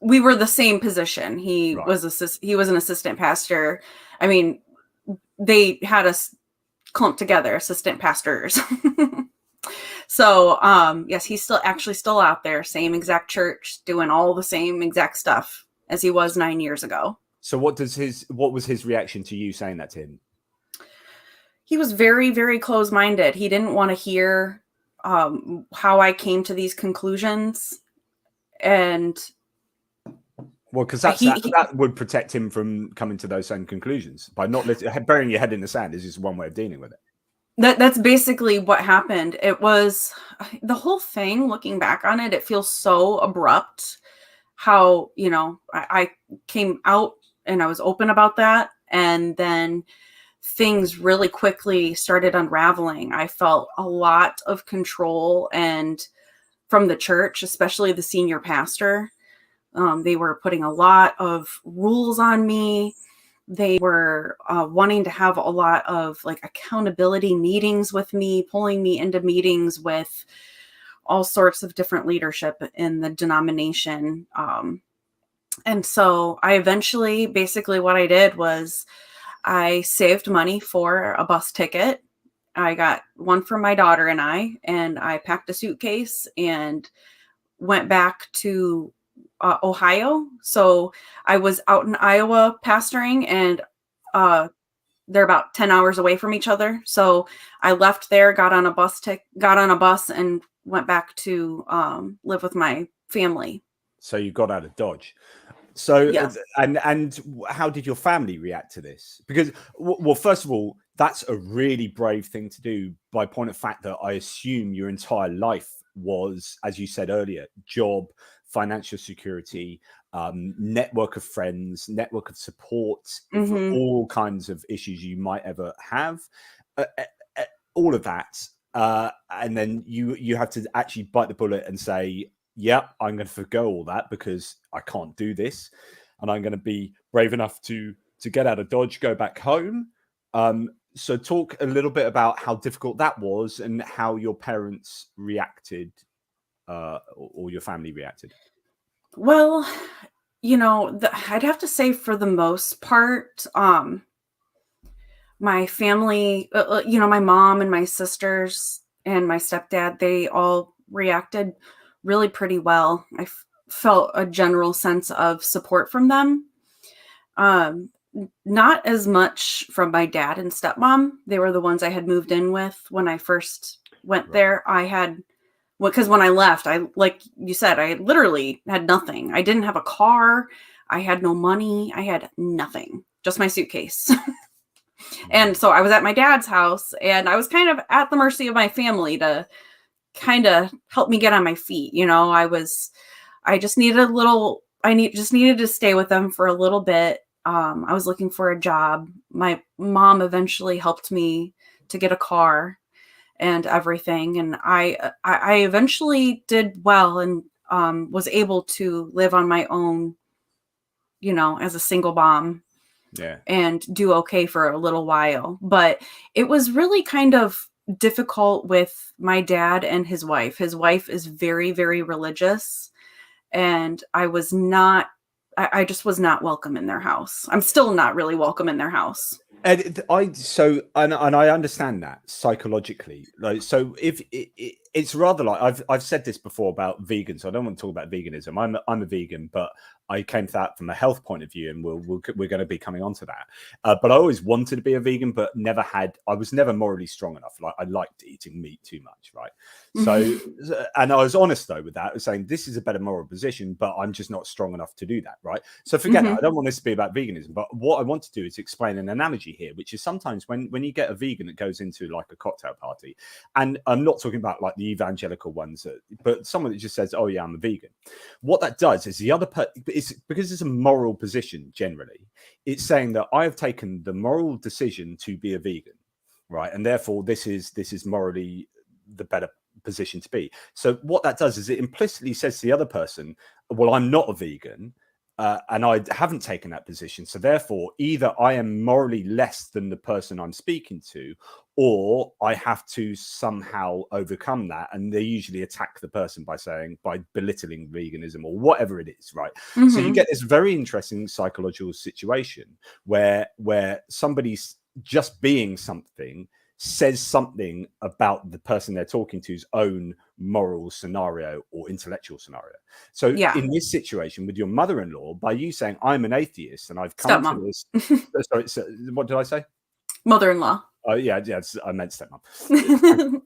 we were the same position. He right. was an assistant pastor. I mean, they had us clumped together, assistant pastors. So, yes, he's still out there, same exact church, doing all the same exact stuff as he was 9 years ago. So what was his reaction to you saying that to him? He was very, very close-minded. He didn't want to hear how I came to these conclusions. And well, because that would protect him from coming to those same conclusions by not burying your head in the sand is just one way of dealing with it. That's basically what happened. It was the whole thing, looking back on it, it feels so abrupt how, I came out and I was open about that. And then things really quickly started unraveling. I felt a lot of control, and from the church, especially the senior pastor, they were putting a lot of rules on me. They were wanting to have a lot of like accountability meetings with me, pulling me into meetings with all sorts of different leadership in the denomination. And so I eventually, basically what I did was I saved money for a bus ticket. I got one for my daughter and I packed a suitcase and went back to Ohio. So I was out in Iowa pastoring, and they're about 10 hours away from each other. So I left there, got on a bus and went back to live with my family. So you got out of Dodge. So, Yes. and how did your family react to this? Because, well, first of all, that's a really brave thing to do, by point of fact that I assume your entire life was, as you said earlier, job, financial security, network of friends, network of support for all kinds of issues you might ever have, all of that. And then you have to actually bite the bullet and say, yeah, I'm going to forgo all that because I can't do this, and I'm going to be brave enough to get out of Dodge, go back home. So talk a little bit about how difficult that was and how your parents reacted, or your family reacted. Well, I'd have to say for the most part, my family, my mom and my sisters and my stepdad, they all reacted really pretty well. I felt a general sense of support from them. Not as much from my dad and stepmom. They were the ones I had moved in with when I first went there. Because when I left, like you said, I literally had nothing. I didn't have a car. I had no money. I had nothing, just my suitcase. And so I was at my dad's house, and I was kind of at the mercy of my family to kind of help me get on my feet. I just needed just needed to stay with them for a little bit. I was looking for a job. My mom eventually helped me to get a car and everything. And I eventually did well and was able to live on my own, as a single mom. Yeah. And do okay for a little while. But it was really kind of difficult with my dad and his wife. His wife is very, very religious, and I just was not welcome in their house. I'm still not really welcome in their house. And I understand that psychologically. Like, so if it's rather like I've said this before about vegans. So I don't want to talk about veganism. I'm a vegan, but I came to that from a health point of view, and we're going to be coming on to that. But I always wanted to be a vegan, but I was never morally strong enough. Like, I liked eating meat too much, right? So, and I was honest though with that, I was saying this is a better moral position, but I'm just not strong enough to do that, right? So forget it. I don't want this to be about veganism, but what I want to do is explain an analogy here, which is sometimes when you get a vegan that goes into like a cocktail party, and I'm not talking about like the evangelical ones, but someone that just says, "Oh yeah, I'm a vegan." What that does is the other it's because it's a moral position generally. It's saying that I have taken the moral decision to be a vegan, right, and therefore this is morally the better position to be. So what that does is it implicitly says to the other person, "Well, I'm not a vegan." And I haven't taken that position. So therefore, either I am morally less than the person I'm speaking to, or I have to somehow overcome that. And they usually attack the person by belittling veganism or whatever it is, right? So you get this very interesting psychological situation where somebody's just being something says something about the person they're talking to's own moral scenario or intellectual scenario. So in this situation with your mother-in-law, by you saying I'm an atheist and I've come to this, sorry, so what did I say? Mother-in-law. Oh yeah, I meant stepmom.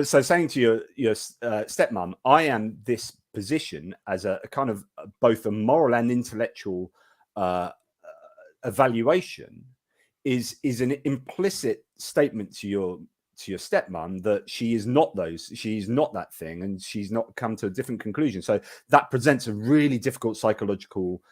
So saying to your stepmom, I am this position as a kind of both a moral and intellectual evaluation is an implicit statement to your stepmom that she's not that thing, and she's not come to a different conclusion. So that presents a really difficult psychological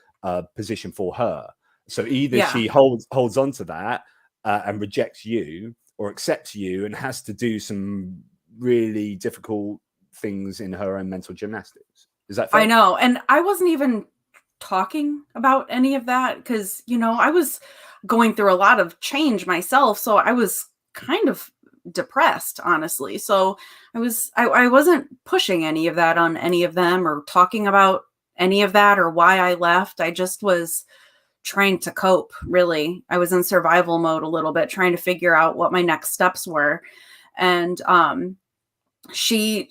position for her. So either she holds on to that and rejects you, or accepts you and has to do some really difficult things in her own mental gymnastics. Is that fair? I know. And I wasn't even talking about any of that because, going through a lot of change myself. So I was kind of depressed, honestly. So I wasn't pushing any of that on any of them or talking about any of that or why I left. I just was trying to cope, really. I was in survival mode a little bit, trying to figure out what my next steps were. And she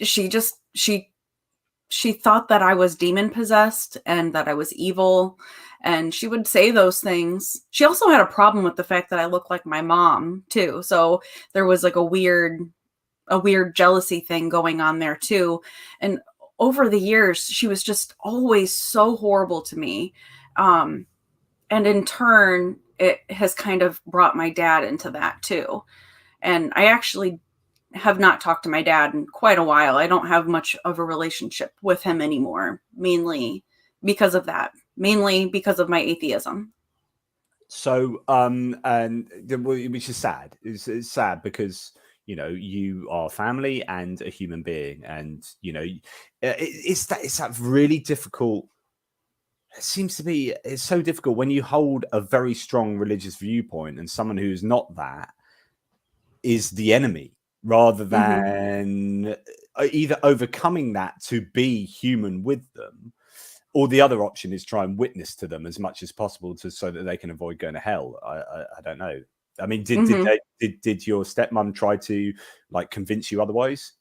thought that I was demon possessed and that I was evil. And she would say those things. She also had a problem with the fact that I looked like my mom too. So there was like a weird jealousy thing going on there too. And over the years, she was just always so horrible to me. And in turn, it has kind of brought my dad into that too. And I actually have not talked to my dad in quite a while. I don't have much of a relationship with him anymore, mainly because of that, mainly because of my atheism. So, which is sad. It's sad because, you know, you are family and a human being, and, you know, it's that really difficult. It seems to be, it's so difficult when you hold a very strong religious viewpoint and someone who's not that is the enemy, rather than either overcoming that to be human with them, or the other option is try and witness to them as much as possible so that they can avoid going to hell. I don't know. I mean, did your stepmom try to like convince you otherwise?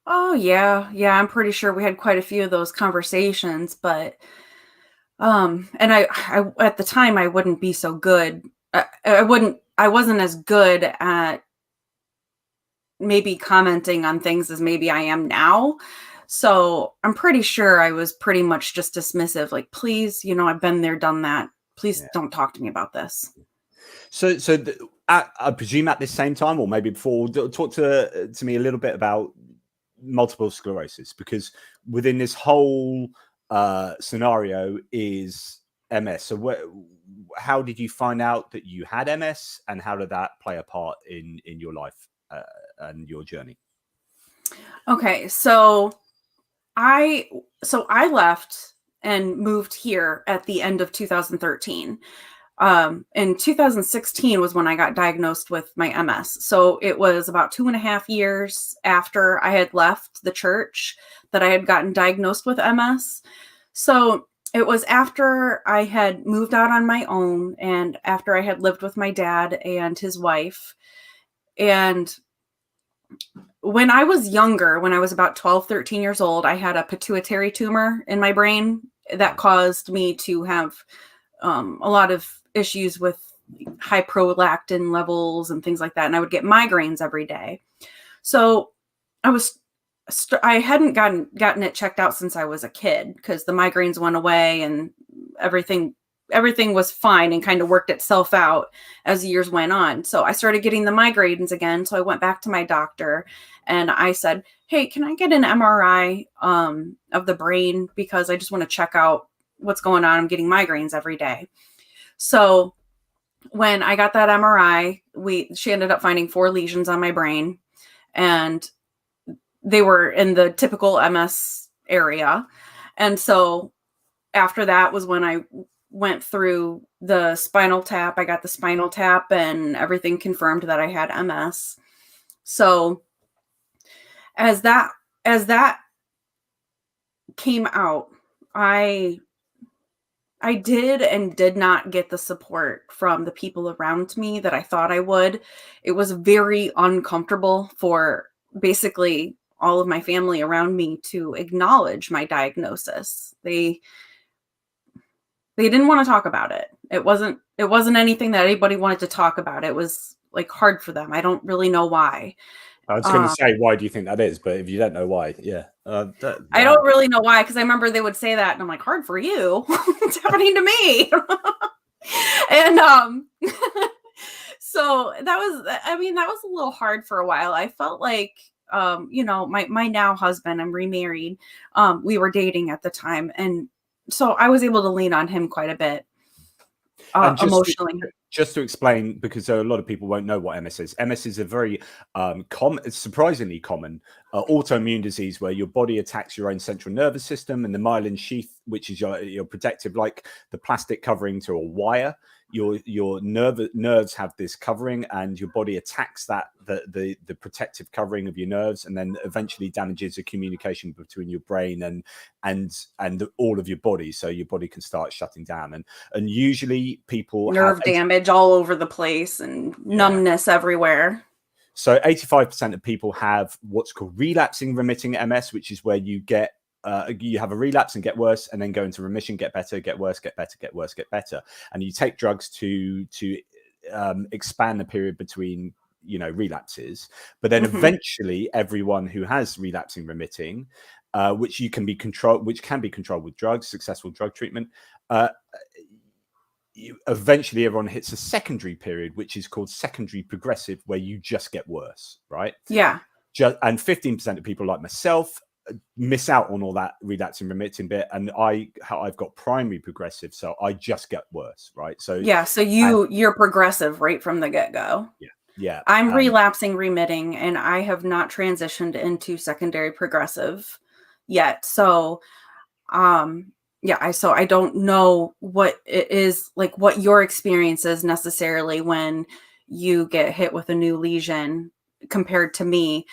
Oh yeah. Yeah. I'm pretty sure we had quite a few of those conversations, but, and I at the time I wouldn't be so good. I wasn't as good at maybe commenting on things as maybe I am now. So I'm pretty sure I was pretty much just dismissive. Like, please, you know, I've been there, done that. Please don't talk to me about this. So I presume at the same time, or maybe before, talk to me a little bit about multiple sclerosis, because within this whole scenario is MS. So how did you find out that you had MS, and how did that play a part in your life and your journey? Okay, so I left and moved here at the end of 2013. In 2016 was when I got diagnosed with my MS. So it was about 2.5 years after I had left the church that I had gotten diagnosed with MS. So it was after I had moved out on my own and after I had lived with my dad and his wife. And when I was younger, when I was about 12, 13 years old, I had a pituitary tumor in my brain that caused me to have a lot of issues with high prolactin levels and things like that. And I would get migraines every day. So I hadn't gotten it checked out since I was a kid, because the migraines went away and everything was fine and kind of worked itself out as the years went on. So I started getting the migraines again. So I went back to my doctor and I said, hey, can I get an MRI of the brain? Because I just want to check out what's going on. I'm getting migraines every day. So when I got that MRI, she ended up finding 4 lesions on my brain, and they were in the typical MS area. And so after that was when I went through the spinal tap. I got the spinal tap and everything confirmed that I had MS. So as that came out, I did and did not get the support from the people around me that I thought I would. It was very uncomfortable for basically all of my family around me to acknowledge my diagnosis. They didn't want to talk about it. It wasn't anything that anybody wanted to talk about. It was like hard for them. I don't really know why. I was going to say, why do you think that is? But if you don't know why, yeah. I don't really know why, because I remember they would say that and I'm like, hard for you. It's happening to me. And so that was a little hard for a while. I felt like, you know, my now husband, I'm remarried. We were dating at the time. And so I was able to lean on him quite a bit emotionally. Just to explain, because a lot of people won't know what MS is. MS is a very surprisingly common autoimmune disease where your body attacks your own central nervous system, and the myelin sheath, which is your protective, like the plastic covering to a wire, your nerves have this covering, and your body attacks the protective covering of your nerves, and then eventually damages the communication between your brain and all of your body, so your body can start shutting down. And usually people Nerve damage all over the place and numbness everywhere. So 85% of people have what's called relapsing remitting MS, which is where you get you have a relapse and get worse, and then go into remission, get better, get worse, get better, get worse, get better. And you take drugs to expand the period between, relapses. But then eventually everyone who has relapsing remitting, which can be controlled with drugs, successful drug treatment, eventually everyone hits a secondary period, which is called secondary progressive, where you just get worse, right? Yeah. And 15% of people like myself miss out on all that relapsing remitting bit, and I've got primary progressive, so I just get worse, right? So so you're progressive right from the get-go. Yeah. I'm relapsing remitting, and I have not transitioned into secondary progressive yet. So so I don't know what it is, like what your experience is necessarily when you get hit with a new lesion compared to me.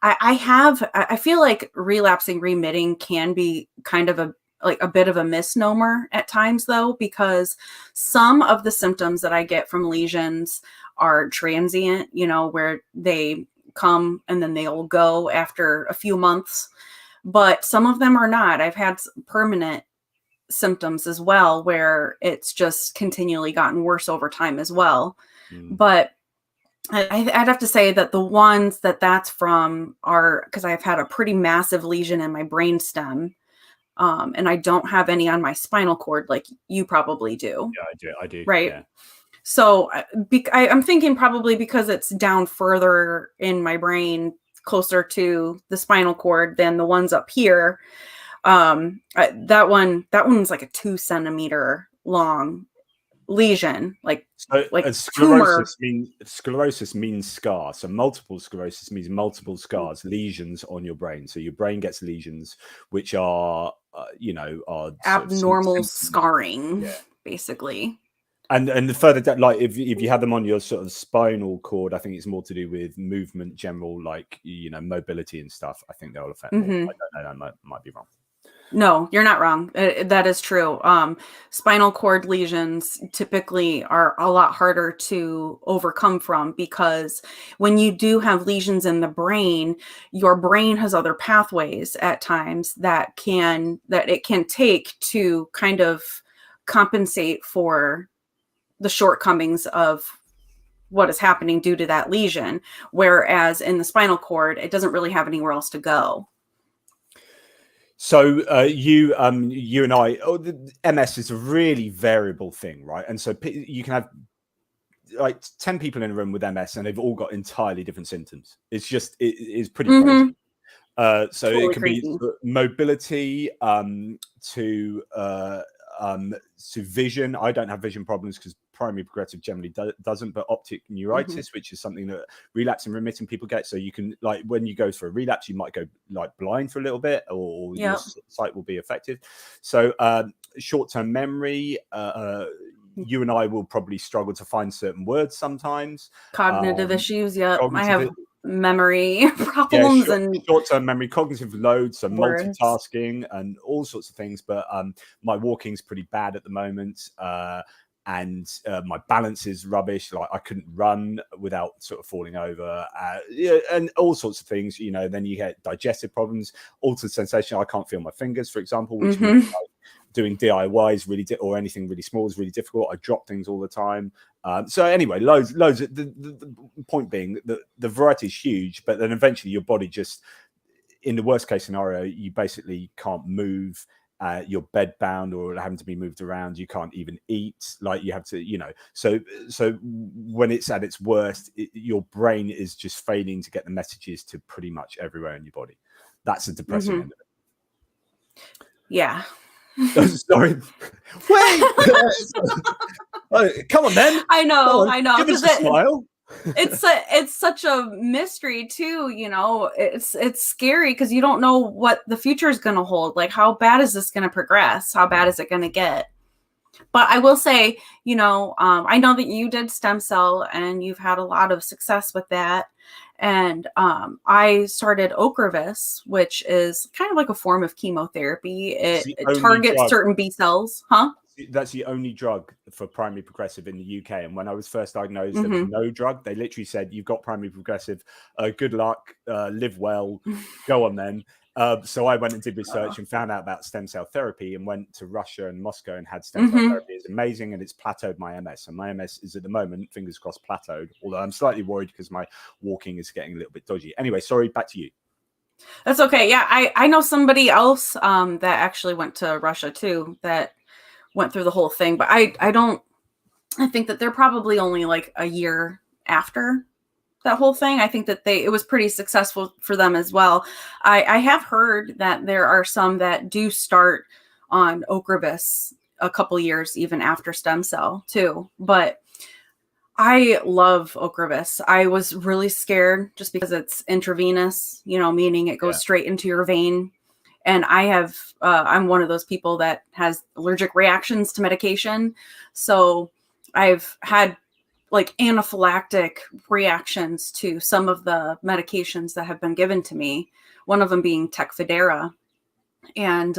I feel like relapsing remitting can be kind of a bit of a misnomer at times, though, because some of the symptoms that I get from lesions are transient, where they come and then they'll go after a few months, but some of them are not. I've had permanent symptoms as well, where it's just continually gotten worse over time as well. But I'd have to say that the ones that's from are because I've had a pretty massive lesion in my brainstem, and I don't have any on my spinal cord like you probably do. Yeah, I do. Right. Yeah. So I'm thinking probably because it's down further in my brain, closer to the spinal cord than the ones up here. That one's like a 2 centimeter long lesion, like sclerosis means scar. So multiple sclerosis means multiple scars, lesions on your brain. So your brain gets lesions which are abnormal scarring, basically. And the further down, like if you have them on your sort of spinal cord, I think it's more to do with movement, general, like mobility and stuff. I think they'll affect more. I don't know, that might be wrong. No, you're not wrong. That is true. Spinal cord lesions typically are a lot harder to overcome from, because when you do have lesions in the brain, your brain has other pathways at times that it can take to kind of compensate for the shortcomings of what is happening due to that lesion. Whereas in the spinal cord, it doesn't really have anywhere else to go. So you and I, MS is a really variable thing, right? And so you can have like 10 people in a room with MS, and they've all got entirely different symptoms. It's just it is pretty crazy. So totally it can be mobility to vision. I don't have vision problems because primary progressive generally doesn't, but optic neuritis, which is something that relapsing remitting people get. So you can, like, when you go for a relapse, you might go like blind for a little bit, or your sight will be affected. So short-term memory, you and I will probably struggle to find certain words sometimes. Cognitive issues, I have memory problems, and short-term memory, cognitive load, so multitasking and all sorts of things. But my walking's pretty bad at the moment, and my balance is rubbish. Like I couldn't run without sort of falling over, and all sorts of things. Then you get digestive problems, altered sensation. I can't feel my fingers, for example, which means like, doing DIY is really or anything really small is really difficult. I drop things all the time. So anyway, loads. The point being that the variety is huge, but then eventually your body just, in the worst case scenario, you basically can't move. You're bed bound or having to be moved around. You can't even eat. Like you have to, So when it's at its worst, your brain is just failing to get the messages to pretty much everywhere in your body. That's a depressing end of it. Yeah. Sorry. Wait. Come on, then. I know. Give us a smile. It's such a mystery too. It's scary because you don't know what the future is going to hold. Like, how bad is this going to progress? How bad is it going to get? But I will say, I know that you did stem cell and you've had a lot of success with that. And I started Ocrevus, which is kind of like a form of chemotherapy. It's It, the it only targets drug. certain B cells, huh? That's the only drug for primary progressive in the UK. And when I was first diagnosed, there was Mm-hmm. no drug. They literally said, "You've got primary progressive. Good luck. Live well. Go on then." So I went and did research and found out about stem cell therapy and went to Russia and Moscow and had stem cell Mm-hmm. therapy. It's amazing, and it's plateaued my MS. And my MS is at the moment, fingers crossed, plateaued. Although I'm slightly worried because my walking is getting a little bit dodgy. Anyway, sorry, back to you. That's okay. Yeah, I know somebody else that actually went to Russia too, that went through the whole thing. But I think that they're probably only like a year after that whole thing. I think that it was pretty successful for them as well. I have heard that there are some that do start on Ocrevus a couple years even after stem cell too. But I love Ocrevus. I was really scared just because it's intravenous, meaning it goes straight into your vein. And I'm one of those people that has allergic reactions to medication. So I've had like anaphylactic reactions to some of the medications that have been given to me, one of them being Tecfidera. And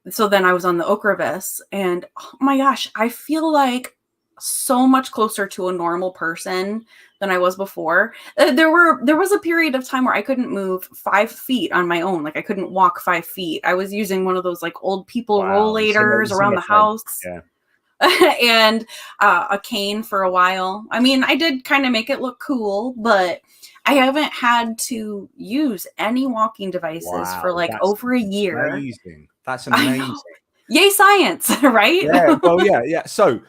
so then I was on the Ocrevus, and oh my gosh, I feel like so much closer to a normal person than I was before. There was a period of time where I couldn't move 5 feet on my own. Like I couldn't walk 5 feet. I was using one of those like old people rollators around the house. Yeah. And a cane for a while. I mean, I did kind of make it look cool, but I haven't had to use any walking devices for like over a year. Amazing. That's amazing. Yay, science, right? Yeah. Well, yeah. So,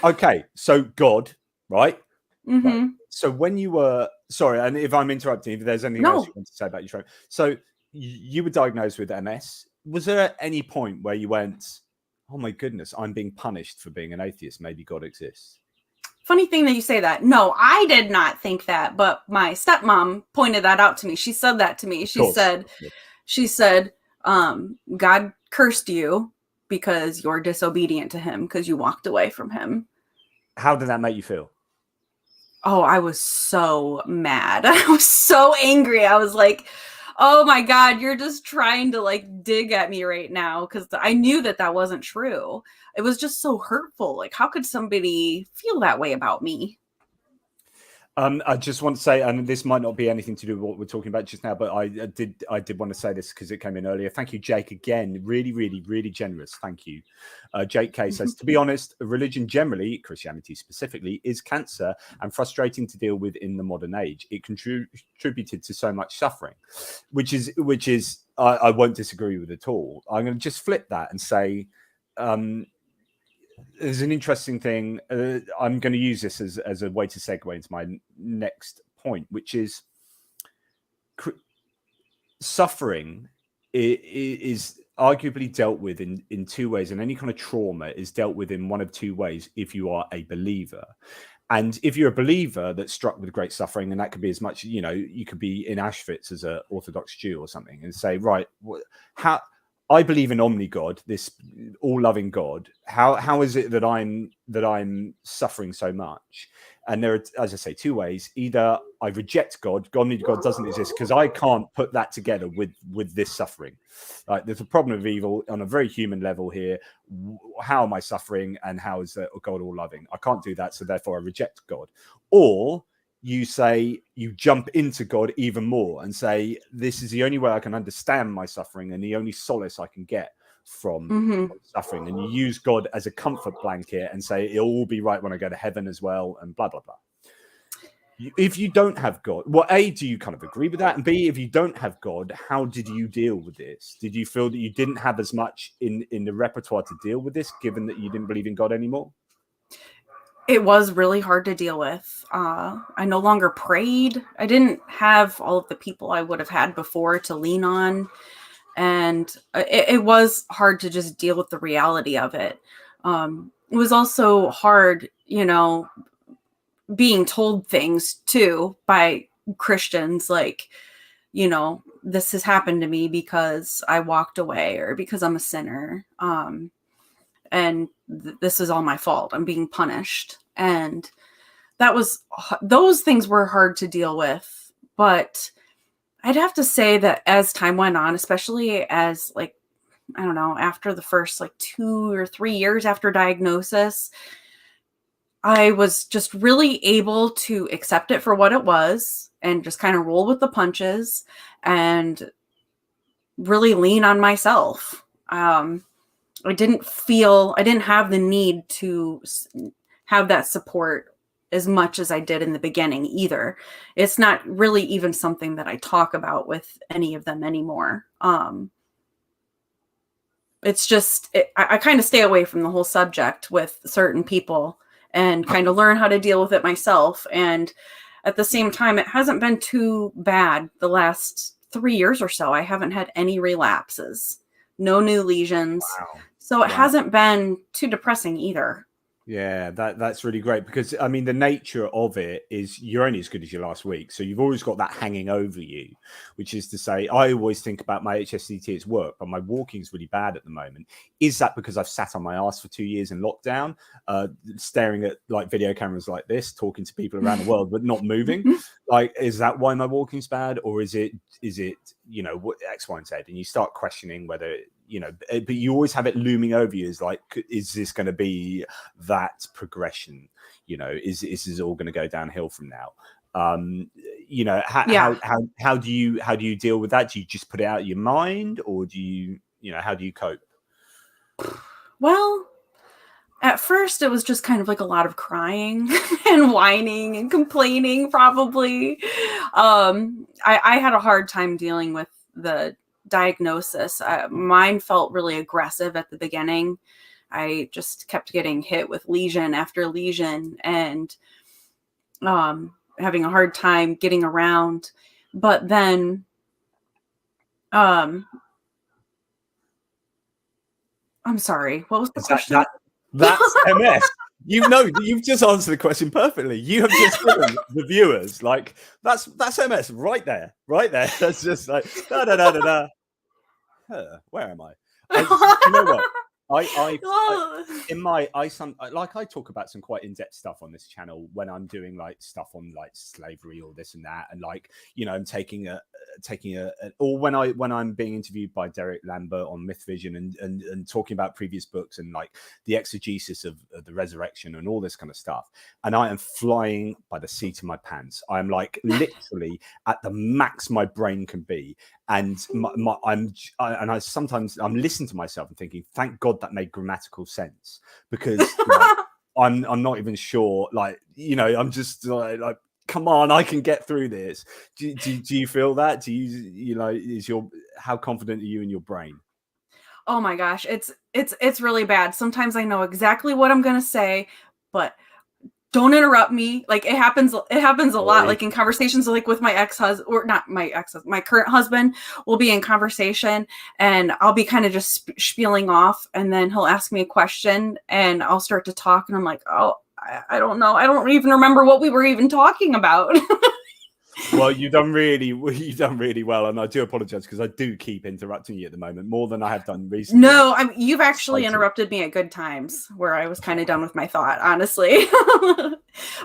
okay. So God, right? Mm-hmm. Right. So when you were, sorry, and if I'm interrupting, if there's anything else you want to say about your stroke. So you were diagnosed with MS. Was there at any point where you went, "Oh my goodness, I'm being punished for being an atheist. Maybe God exists"? Funny thing that you say that. No, I did not think that, but my stepmom pointed that out to me. She said that to me. She said, God cursed you because you're disobedient to him because you walked away from him. How did that make you feel? Oh, I was so mad. I was so angry. I was like, oh my God, you're just trying to like dig at me right now, because I knew that wasn't true. It was just so hurtful. Like, how could somebody feel that way about me? I just want to say, and this might not be anything to do with what we're talking about just now, but I did want to say this because it came in earlier. Thank you, Jake. Again, really, really, really generous. Thank you. Jake K says, to be honest, religion generally, Christianity specifically, is cancer and frustrating to deal with in the modern age. It contributed to so much suffering, which is I won't disagree with at all. I'm going to just flip that and say, there's an interesting thing. I'm going to use this as a way to segue into my next point, which is suffering is arguably dealt with in two ways, and any kind of trauma is dealt with in one of two ways if you are a believer. And if you're a believer that's struck with great suffering, and that could be as much, you could be in Auschwitz as an Orthodox Jew or something, and say, right, how I believe in omni-God, this all-loving God. How is it that I'm suffering so much? And there are, as I say, two ways. Either I reject God doesn't exist because I can't put that together with this suffering. There's a problem of evil on a very human level here. How am I suffering, and how is God all-loving? I can't do that, so therefore I reject God. Or you jump into God even more and say, this is the only way I can understand my suffering and the only solace I can get from suffering. And you use God as a comfort blanket and say, it'll all be right when I go to heaven as well, and blah, blah, blah. If you don't have God, well, A, do you kind of agree with that? And B, if you don't have God, how did you deal with this? Did you feel that you didn't have as much in the repertoire to deal with this, given that you didn't believe in God anymore? It was really hard to deal with. I no longer prayed. I didn't have all of the people I would have had before to lean on. And it was hard to just deal with the reality of it. It was also hard, being told things too by Christians, like, this has happened to me because I walked away or because I'm a sinner. and this is all my fault. I'm being punished. And those things were hard to deal with. But I'd have to say that as time went on, especially as like, I don't know, after the first like 2 or 3 years after diagnosis, I was just really able to accept it for what it was and just kind of roll with the punches and really lean on myself. I didn't have the need to have that support as much as I did in the beginning either. It's not really even something that I talk about with any of them anymore. It's just, I kind of stay away from the whole subject with certain people and kind of learn how to deal with it myself. And at the same time, it hasn't been too bad the last 3 years or so. I haven't had any relapses, no new lesions. Wow. So it hasn't been too depressing either. Yeah, that's really great, because I mean the nature of it is you're only as good as your last week, so you've always got that hanging over you, which is to say, I always think about my HSCT as work, but my walking is really bad at the moment. Is that because I've sat on my ass for 2 years in lockdown, staring at like video cameras like this, talking to people around the world but not moving? Like, is that why my walking's bad, or is it you know, what X, Y, and Z? And you start questioning whether, you know, but you always have it looming over you as like, is this going to be that progression? You know, is this all going to go downhill from now? You know, how do you deal with that? Do you just put it out of your mind, or do you know, how do you cope? Well, at first it was just kind of like a lot of crying and whining and complaining, probably. I had a hard time dealing with the diagnosis. Mine felt really aggressive at the beginning. I just kept getting hit with lesion after lesion and having a hard time getting around. But then I'm sorry, what was the question? That's MS. You know, you've just answered the question perfectly. You have just given the viewers, like, that's MS right there. That's just like da da da da da. Where am I? You know what? I talk about some quite in-depth stuff on this channel when I'm doing like stuff on like slavery or this and that, and like, you know, I'm taking a or when I'm being interviewed by Derek Lambert on Myth Vision and talking about previous books and like the exegesis of the resurrection and all this kind of stuff, and I am flying by the seat of my pants. I'm like literally at the max my brain can be, and I sometimes I'm listening to myself and thinking, thank God that made grammatical sense, because like, I'm not even sure, like, you know, I'm just like come on, I can get through this. Do you feel that? Do you know, how confident are you in your brain? Oh my gosh, it's really bad. Sometimes I know exactly what I'm going to say, but don't interrupt me. Like it happens a lot, like in conversations like with my ex-husband, or not my ex-husband, my current husband. We'll be in conversation and I'll be kind of just spieling off, and then he'll ask me a question and I'll start to talk and I'm like, oh, I don't know. I don't even remember what we were even talking about. Well, you've done really well, and I do apologize because I do keep interrupting you at the moment more than I have done recently. No, you've actually interrupted me at good times where I was kind of done with my thought, honestly.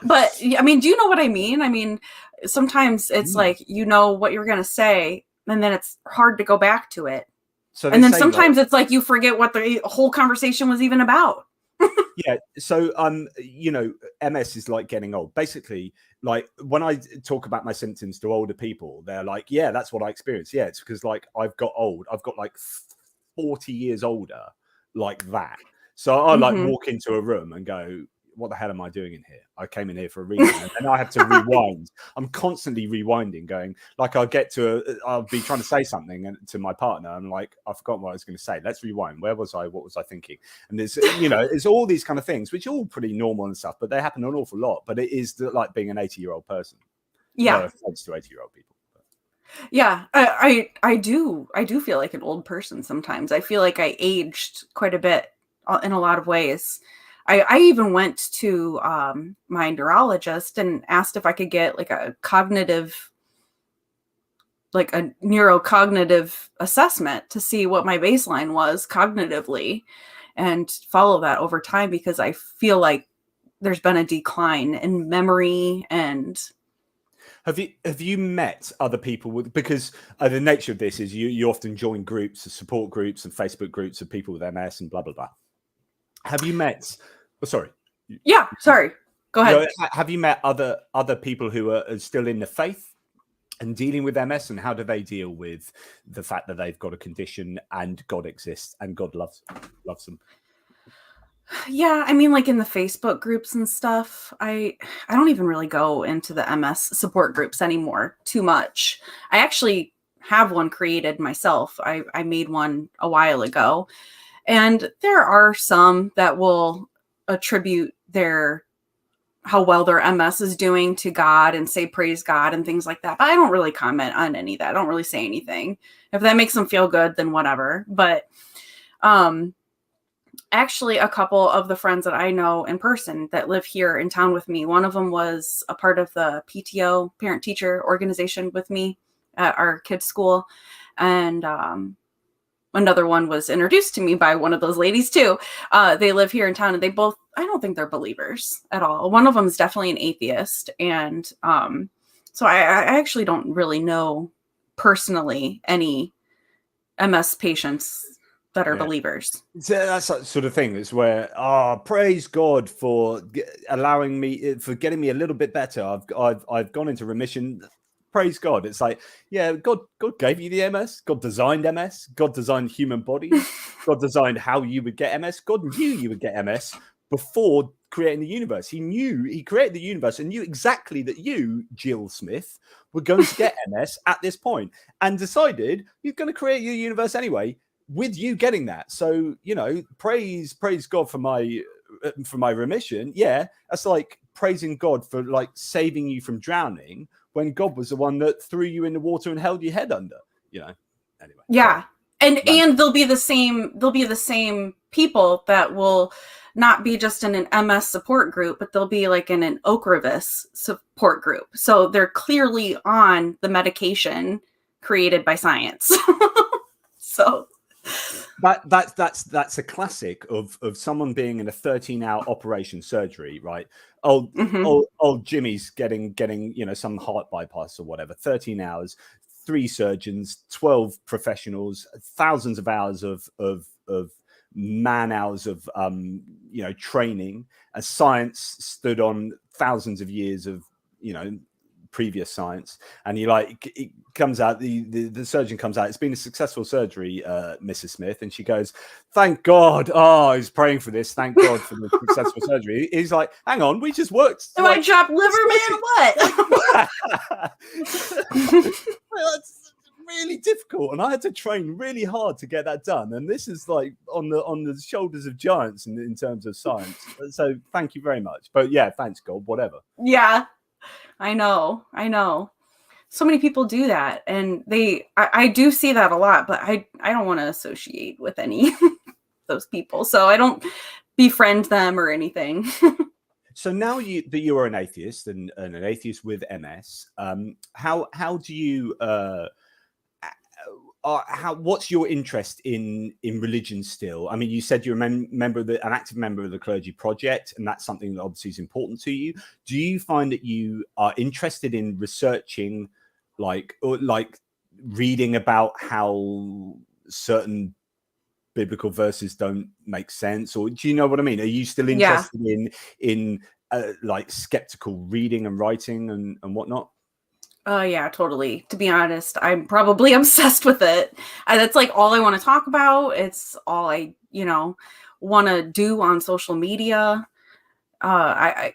But I mean, do you know what I mean? I mean, sometimes it's like, you know what you're going to say, and then it's hard to go back to it. So and then sometimes it's like you forget what the whole conversation was even about. Yeah, so you know, MS is like getting old. Basically, like when I talk about my symptoms to older people, they're like, yeah, that's what I experience. Yeah, it's because like I've got old. I've got like 40 years older, like that. So I like walk into a room and go, what the hell am I doing in here? I came in here for a reason, and then I have to rewind. I'm constantly rewinding, going like I'll be trying to say something to my partner. I'm like, I've forgotten what I was going to say. Let's rewind. Where was I? What was I thinking? And there's, you know, it's all these kind of things, which are all pretty normal and stuff, but they happen an awful lot. But it is like being an 80-year-old person. Yeah. No offense to 80-year-old people. Yeah, I do feel like an old person sometimes. I feel like I aged quite a bit in a lot of ways. I even went to my neurologist and asked if I could get like a neurocognitive assessment to see what my baseline was cognitively. and follow that over time, because I feel like there's been a decline in memory. And have you met other people with, because the nature of this is you often join groups, support groups and Facebook groups of people with MS and blah blah blah. Have you met sorry yeah, sorry, go ahead. have you met other people who are still in the faith and dealing with MS, and how do they deal with the fact that they've got a condition and God exists and God loves them? Yeah, I mean, like in the Facebook groups and stuff, I don't even really go into the MS support groups anymore too much. I actually have one created myself. I made one a while ago, and there are some that will attribute how well their MS is doing to God and say praise God and things like that. But I don't really comment on any of that. I don't really say anything. If that makes them feel good, then whatever. But actually, a couple of the friends that I know in person that live here in town with me, one of them was a part of the PTO, parent teacher organization, with me at our kids' school. And another one was introduced to me by one of those ladies too. They live here in town, and they both, I don't think they're believers at all. One of them is definitely an atheist. And so I actually don't really know personally any MS patients that are believers. So that's that sort of thing. It's where, praise God for allowing me, for getting me a little bit better. I've gone into remission. Praise God. It's like, yeah, God gave you the MS. God designed MS. God designed human bodies. God designed how you would get MS. God knew you would get MS before creating the universe. He created the universe and knew exactly that you, Jill Smith, were going to get MS at this point, and decided he's going to create your universe anyway, with you getting that. So, praise God for my remission. Yeah, that's like praising God for like saving you from drowning when God was the one that threw you in the water and held your head under. Anyway. Yeah. And they'll be the same people that will not be just in an MS support group, but they'll be like in an Ocrevus support group. So they're clearly on the medication created by science. So that's a classic of someone being in a 13-hour operation surgery, right? Old Jimmy's getting some heart bypass or whatever. 13 hours, 3 surgeons, 12 professionals, thousands of hours of man hours of training. And science stood on thousands of years of previous science, and it comes out, the surgeon comes out, it's been a successful surgery, Mrs. Smith, and she goes, thank God. He's praying for this, thank God for the successful surgery. He's like, hang on, we just worked. Am I chopped liver, man? What? That's really difficult, and I had to train really hard to get that done, and this is like on the shoulders of giants in terms of science. So thank you very much. But yeah, thanks God, whatever. Yeah, I know. So many people do that, and I do see that a lot, but I don't want to associate with any of those people, so I don't befriend them or anything. So now that you are an atheist and an atheist with MS, how do you what's your interest in religion still? I mean, you said you're an active member of the Clergy Project, and that's something that obviously is important to you. Do you find that you are interested in researching, like reading about how certain biblical verses don't make sense, or do you know what I mean? Are you still interested in like skeptical reading and writing and whatnot? Yeah, totally. To be honest, I'm probably obsessed with it. That's like all I want to talk about. It's all I, want to do on social media. I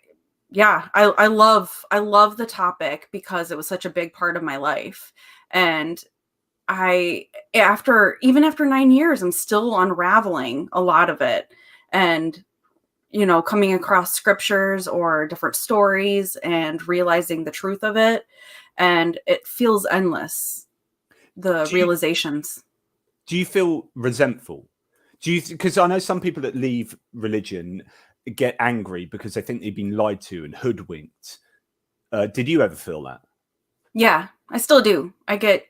love the topic because it was such a big part of my life. And after 9 years, I'm still unraveling a lot of it. And coming across scriptures or different stories and realizing the truth of it. And it feels endless, the realizations. Do you feel resentful? Because I know some people that leave religion get angry because they think they've been lied to and hoodwinked. Did you ever feel that? Yeah, I still do. I get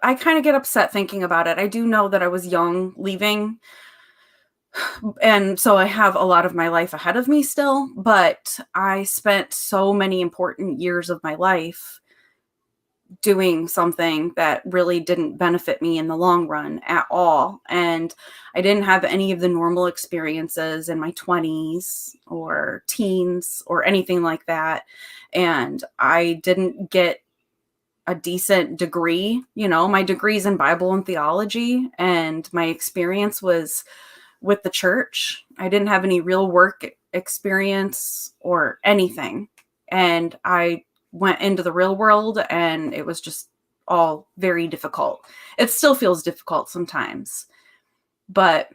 I kind of get upset thinking about it. I do know that I was young leaving, and so I have a lot of my life ahead of me still, but I spent so many important years of my life doing something that really didn't benefit me in the long run at all. And I didn't have any of the normal experiences in my 20s or teens or anything like that. And I didn't get a decent degree. You know, my degree's in Bible and theology, and my experience was with the church. I didn't have any real work experience or anything. And I went into the real world, and it was just all very difficult. It still feels difficult sometimes. But,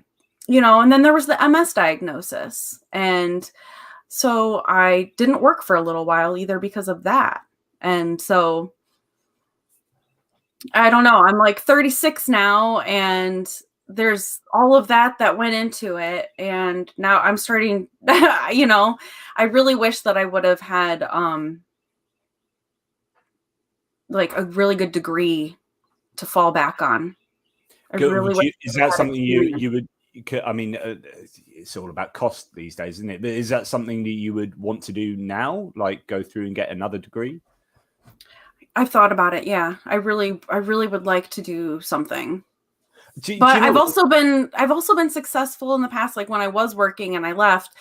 you know, and then there was the MS diagnosis. And so I didn't work for a little while either because of that. And so I don't know. I'm like 36 now, and there's all of that went into it. And now I'm starting, you know, I really wish that I would have had like a really good degree to fall back on. I really wish Is I that had something experience. you would? I mean, it's all about cost these days, isn't it? But is that something that you would want to do now, like go through and get another degree? I've thought about it. Yeah, I really would like to do something. Do But you know? I've also been successful in the past. Like when I was working and I left,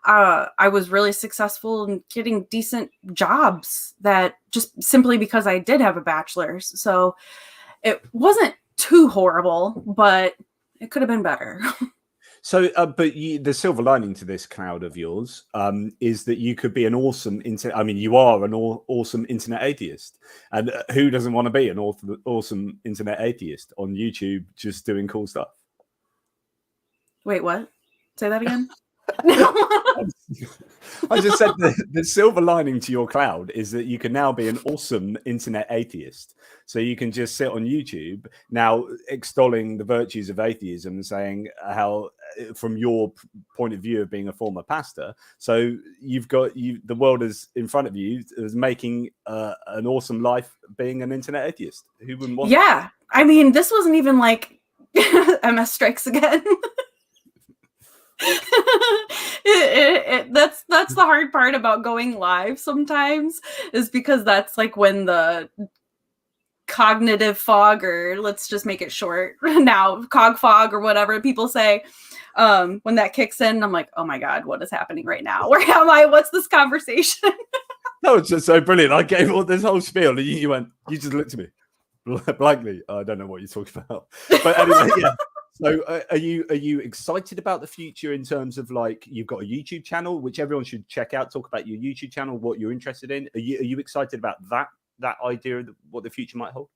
I was really successful in getting decent jobs that just simply because I did have a bachelor's. So it wasn't too horrible, but it could have been better. So, but the silver lining to this cloud of yours is that you could be an awesome internet. I mean, you are an awesome internet atheist, and who doesn't want to be an awesome internet atheist on YouTube, just doing cool stuff? Wait, what? Say that again? I just said the silver lining to your cloud is that you can now be an awesome internet atheist. So you can just sit on YouTube now extolling the virtues of atheism and saying how, from your point of view of being a former pastor, so you've got the world is in front of you is making an awesome life being an internet atheist. Who wouldn't want that? Yeah. I mean, this wasn't even like MS Strikes Again. That's the hard part about going live sometimes, is because that's like when the cognitive fog, or let's just make it short now, cog fog or whatever people say, when that kicks in, I'm like, oh my God, what is happening right now? Where am I? What's this conversation? That was just so brilliant. I gave all this whole spiel and you you just looked at me blankly. I don't know what you're talking about. But anyway, yeah. So are you excited about the future in terms of, like, you've got a YouTube channel, which everyone should check out, talk about your YouTube channel, what you're interested in. Are you excited about that idea of what the future might hold?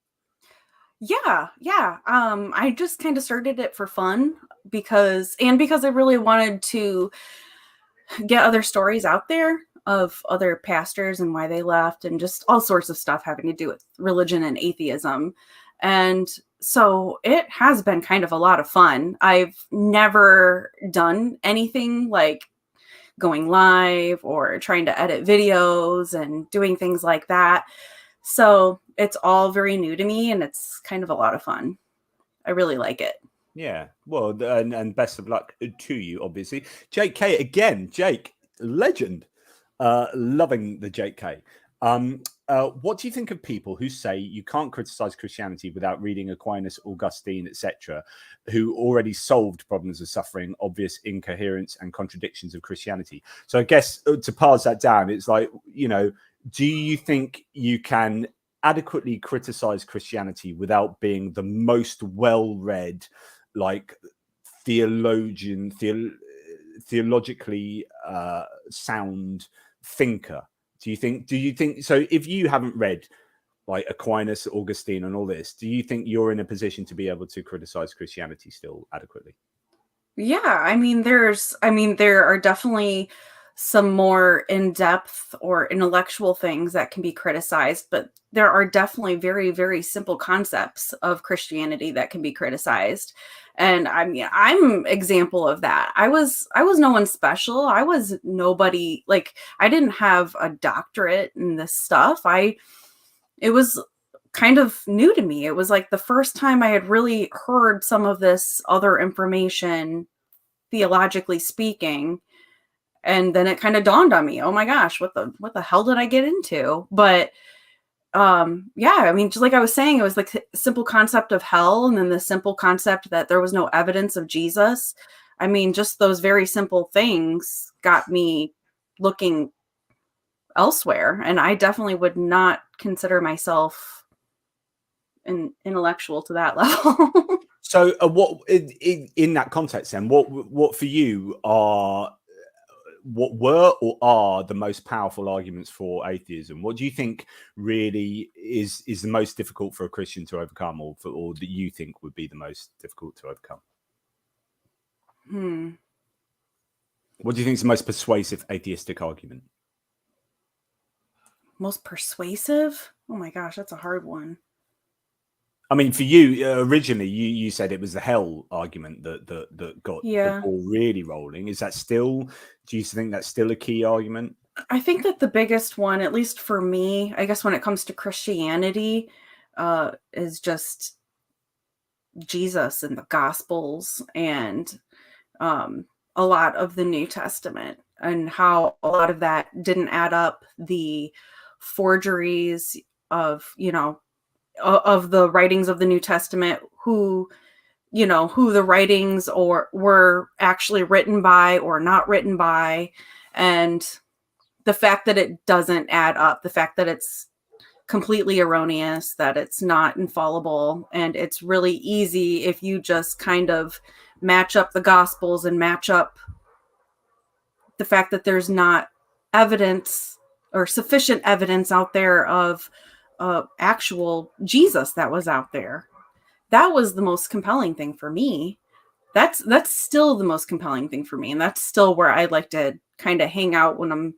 Yeah. I just kind of started it for fun because I really wanted to get other stories out there of other pastors and why they left, and just all sorts of stuff having to do with religion and atheism. And so it has been kind of a lot of fun. I've never done anything like going live or trying to edit videos and doing things like that. So it's all very new to me, and it's kind of a lot of fun. I really like it. Yeah. Well, and best of luck to you, obviously. Jake K again. Jake, legend. Loving the Jake K. What do you think of people who say you can't criticize Christianity without reading Aquinas, Augustine, etc., who already solved problems of suffering, obvious incoherence and contradictions of Christianity? So I guess to parse that down, it's like, you know, do you think you can adequately criticize Christianity without being the most well-read, like theologically sound thinker? Do you think so? If you haven't read like Aquinas, Augustine, and all this, do you think you're in a position to be able to criticize Christianity still adequately? Yeah, I mean, there are definitely some more in-depth or intellectual things that can be criticized, but there are definitely very, very simple concepts of Christianity that can be criticized. And I mean, I'm example of that. I was no one special. I was nobody, like, I didn't have a doctorate in this stuff. It was kind of new to me. It was like the first time I had really heard some of this other information, theologically speaking. And then it kind of dawned on me, oh my gosh, what the hell did I get into? But yeah, I mean, just like I was saying, it was like the simple concept of hell, and then the simple concept that there was no evidence of Jesus. I mean, just those very simple things got me looking elsewhere, and I definitely would not consider myself an intellectual to that level. So, what in that context, then, what for you are what were or are the most powerful arguments for atheism? What do you think really is the most difficult for a Christian to overcome, or that you think would be the most difficult to overcome? What do you think is the most persuasive atheistic argument? Most persuasive? Oh my gosh, that's a hard one. I mean, for you, originally, you said it was the hell argument that got the ball really rolling. Is that still? Do you think that's still a key argument? I think that the biggest one, at least for me, I guess when it comes to Christianity, is just Jesus and the Gospels, and a lot of the New Testament, and how a lot of that didn't add up. The forgeries of, of the writings of the New Testament, who the writings were actually written by or not written by, and the fact that it doesn't add up, the fact that it's completely erroneous, that it's not infallible, and it's really easy if you just kind of match up the Gospels and match up the fact that there's not evidence or sufficient evidence out there of actual Jesus that was out there. That was the most compelling thing for me. That's still the most compelling thing for me. And that's still where I like to kind of hang out when I'm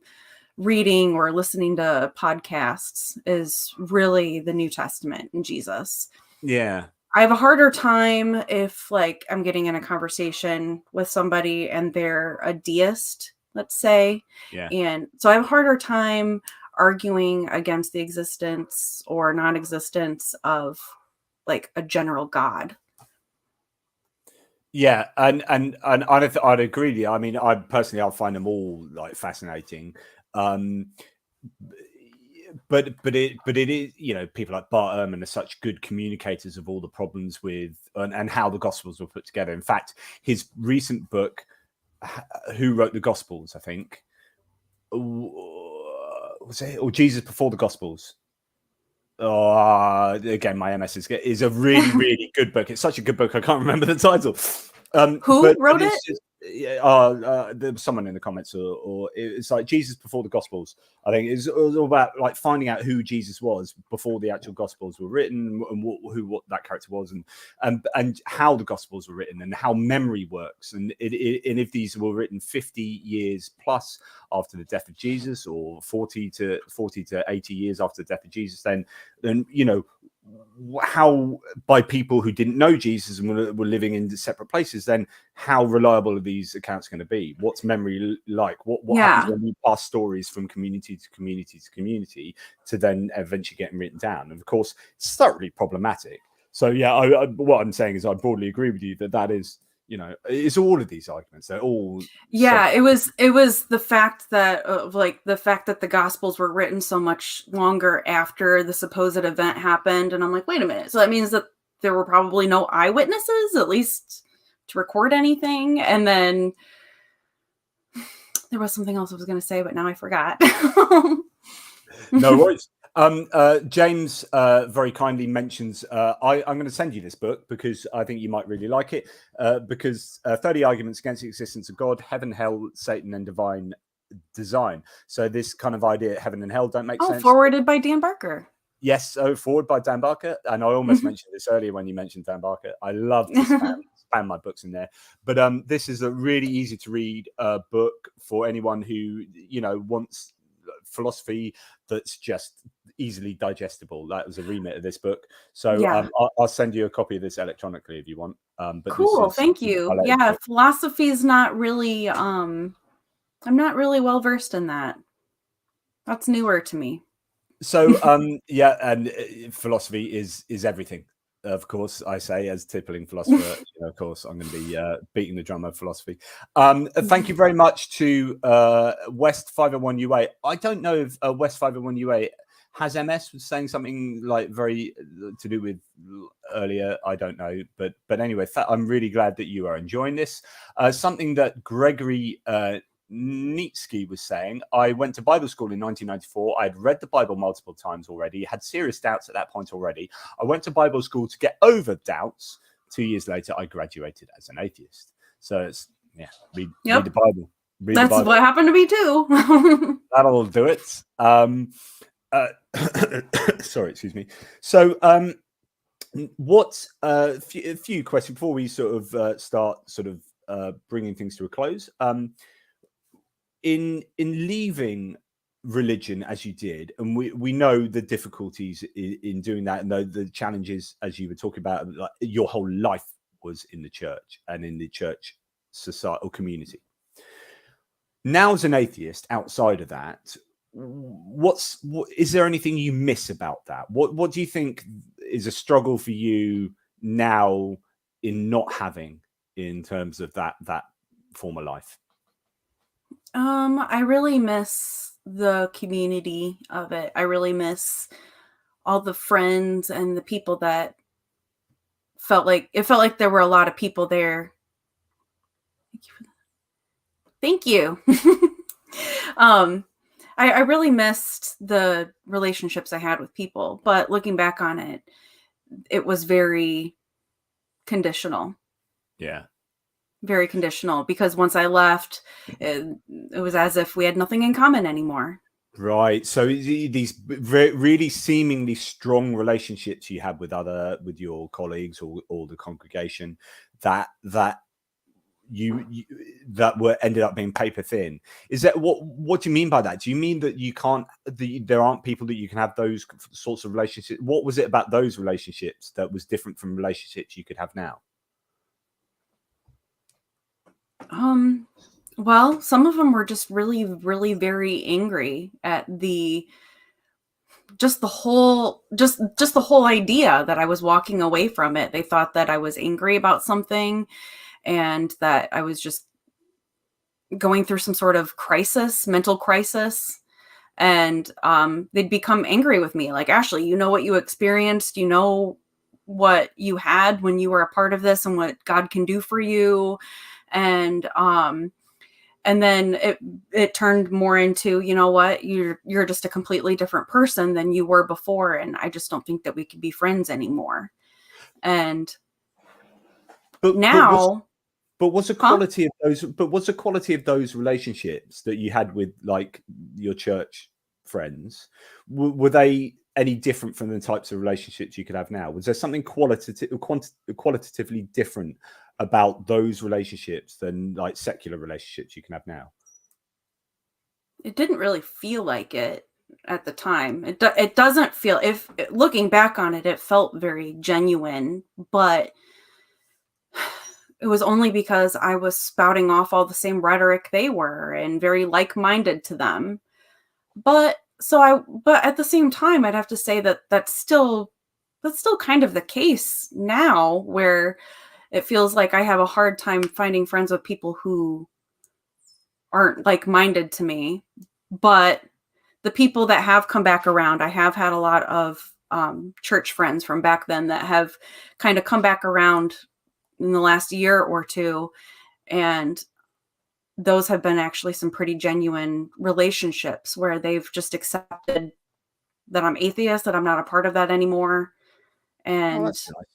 reading or listening to podcasts, is really the New Testament and Jesus. Yeah. I have a harder time if, like, I'm getting in a conversation with somebody and they're a deist, let's say. Yeah. And so I have a harder time arguing against the existence or non-existence of, like, a general God. Yeah, and I'd agree with you. I mean, I personally, I'll find them all like fascinating. But it is, people like Bart Ehrman are such good communicators of all the problems with and how the Gospels were put together. In fact, his recent book, Who Wrote the Gospels, I think, was it, or Jesus Before the Gospels? Oh, again, my MS is a really, really good book. It's such a good book. I can't remember the title. Who wrote it? There was someone in the comments, or it's like Jesus Before the Gospels. I think it was all about like finding out who Jesus was before the actual Gospels were written, and what that character was, and how the Gospels were written, and how memory works, and if these were written 50 years plus after the death of Jesus, or 40 to 80 years after the death of Jesus, then how, by people who didn't know Jesus and were living in separate places, then how reliable are these accounts going to be? What's memory like? What happens when we pass stories from community to community to community to then eventually getting written down? And of course, it's thoroughly problematic. So yeah, what I'm saying is I broadly agree with you that is, it's all of these arguments. They're all it was the fact that the Gospels were written so much longer after the supposed event happened, and I'm like, wait a minute, so that means that there were probably no eyewitnesses, at least to record anything. And then there was something else I was going to say, but now I forgot. No worries. James very kindly mentions, I'm going to send you this book because I think you might really like it, because 30 Arguments Against the Existence of God, Heaven, Hell, Satan, and Divine Design. So this kind of idea, heaven and hell don't make sense. Forwarded by Dan Barker. Yes, forward by Dan Barker. And I almost mentioned this earlier when you mentioned Dan Barker. I love to spam my books in there. But this is a really easy to read book for anyone who, wants philosophy that's just easily digestible. That was a remit of this book. So I'll send you a copy of this electronically if you want. But cool, thank you. Yeah, philosophy is not really, I'm not really well versed in that. That's newer to me. So yeah, and philosophy is everything. Of course, I say as a tippling philosopher, of course, I'm going to be beating the drum of philosophy. Thank you very much to West 501 UA. I don't know if West 501 UA has MS, was saying something like very to do with earlier. I don't know, but anyway, I'm really glad that you are enjoying this. Something that Gregory Nietzsche was saying, I went to Bible school in 1994. I had read the Bible multiple times already, had serious doubts at that point already. I went to Bible school to get over doubts. 2 years later, I graduated as an atheist. So it's, read the Bible. That's what happened to me too. That'll do it. Sorry, excuse me. So what a few questions before we sort of start sort of bringing things to a close. In leaving religion as you did, and we know the difficulties in doing that, and the challenges, as you were talking about, like your whole life was in the church and in the church society or community. Now, as an atheist, outside of that, is there anything you miss about that? What do you think is a struggle for you now in not having, in terms of that former life? I really miss the community of it. I really miss all the friends and the people that felt like there were a lot of people there. Thank you. I really missed the relationships I had with people, but looking back on it, it was very conditional. Yeah. Very conditional, because once I left, it was as if we had nothing in common anymore. Right. So these really seemingly strong relationships you had with your colleagues or the congregation that were ended up being paper thin. Is that what do you mean by that? Do you mean that there aren't people that you can have those sorts of relationships? What was it about those relationships that was different from relationships you could have now? Well, some of them were just really, really very angry at just the whole idea that I was walking away from it. They thought that I was angry about something and that I was just going through some sort of mental crisis. And they'd become angry with me, like, Ashley, you know what you experienced, you know what you had when you were a part of this and what God can do for you. And then it turned more into, you know what, you're just a completely different person than you were before, and I just don't think that we could be friends anymore. And now, what's the quality of those? But what's the quality of those relationships that you had with, like, your church friends? Were they any different from the types of relationships you could have now? Was there something qualitatively different about those relationships than, like, secular relationships you can have now? It didn't really feel like it at the time. It doesn't feel, if looking back on it, it felt very genuine, but it was only because I was spouting off all the same rhetoric they were and very like-minded to them. But at the same time, I'd have to say that that's still kind of the case now, where it feels like I have a hard time finding friends with people who aren't like-minded to me. But the people that have come back around, I have had a lot of church friends from back then that have kind of come back around in the last year or two. And those have been actually some pretty genuine relationships where they've just accepted that I'm atheist, that I'm not a part of that anymore. And that's nice.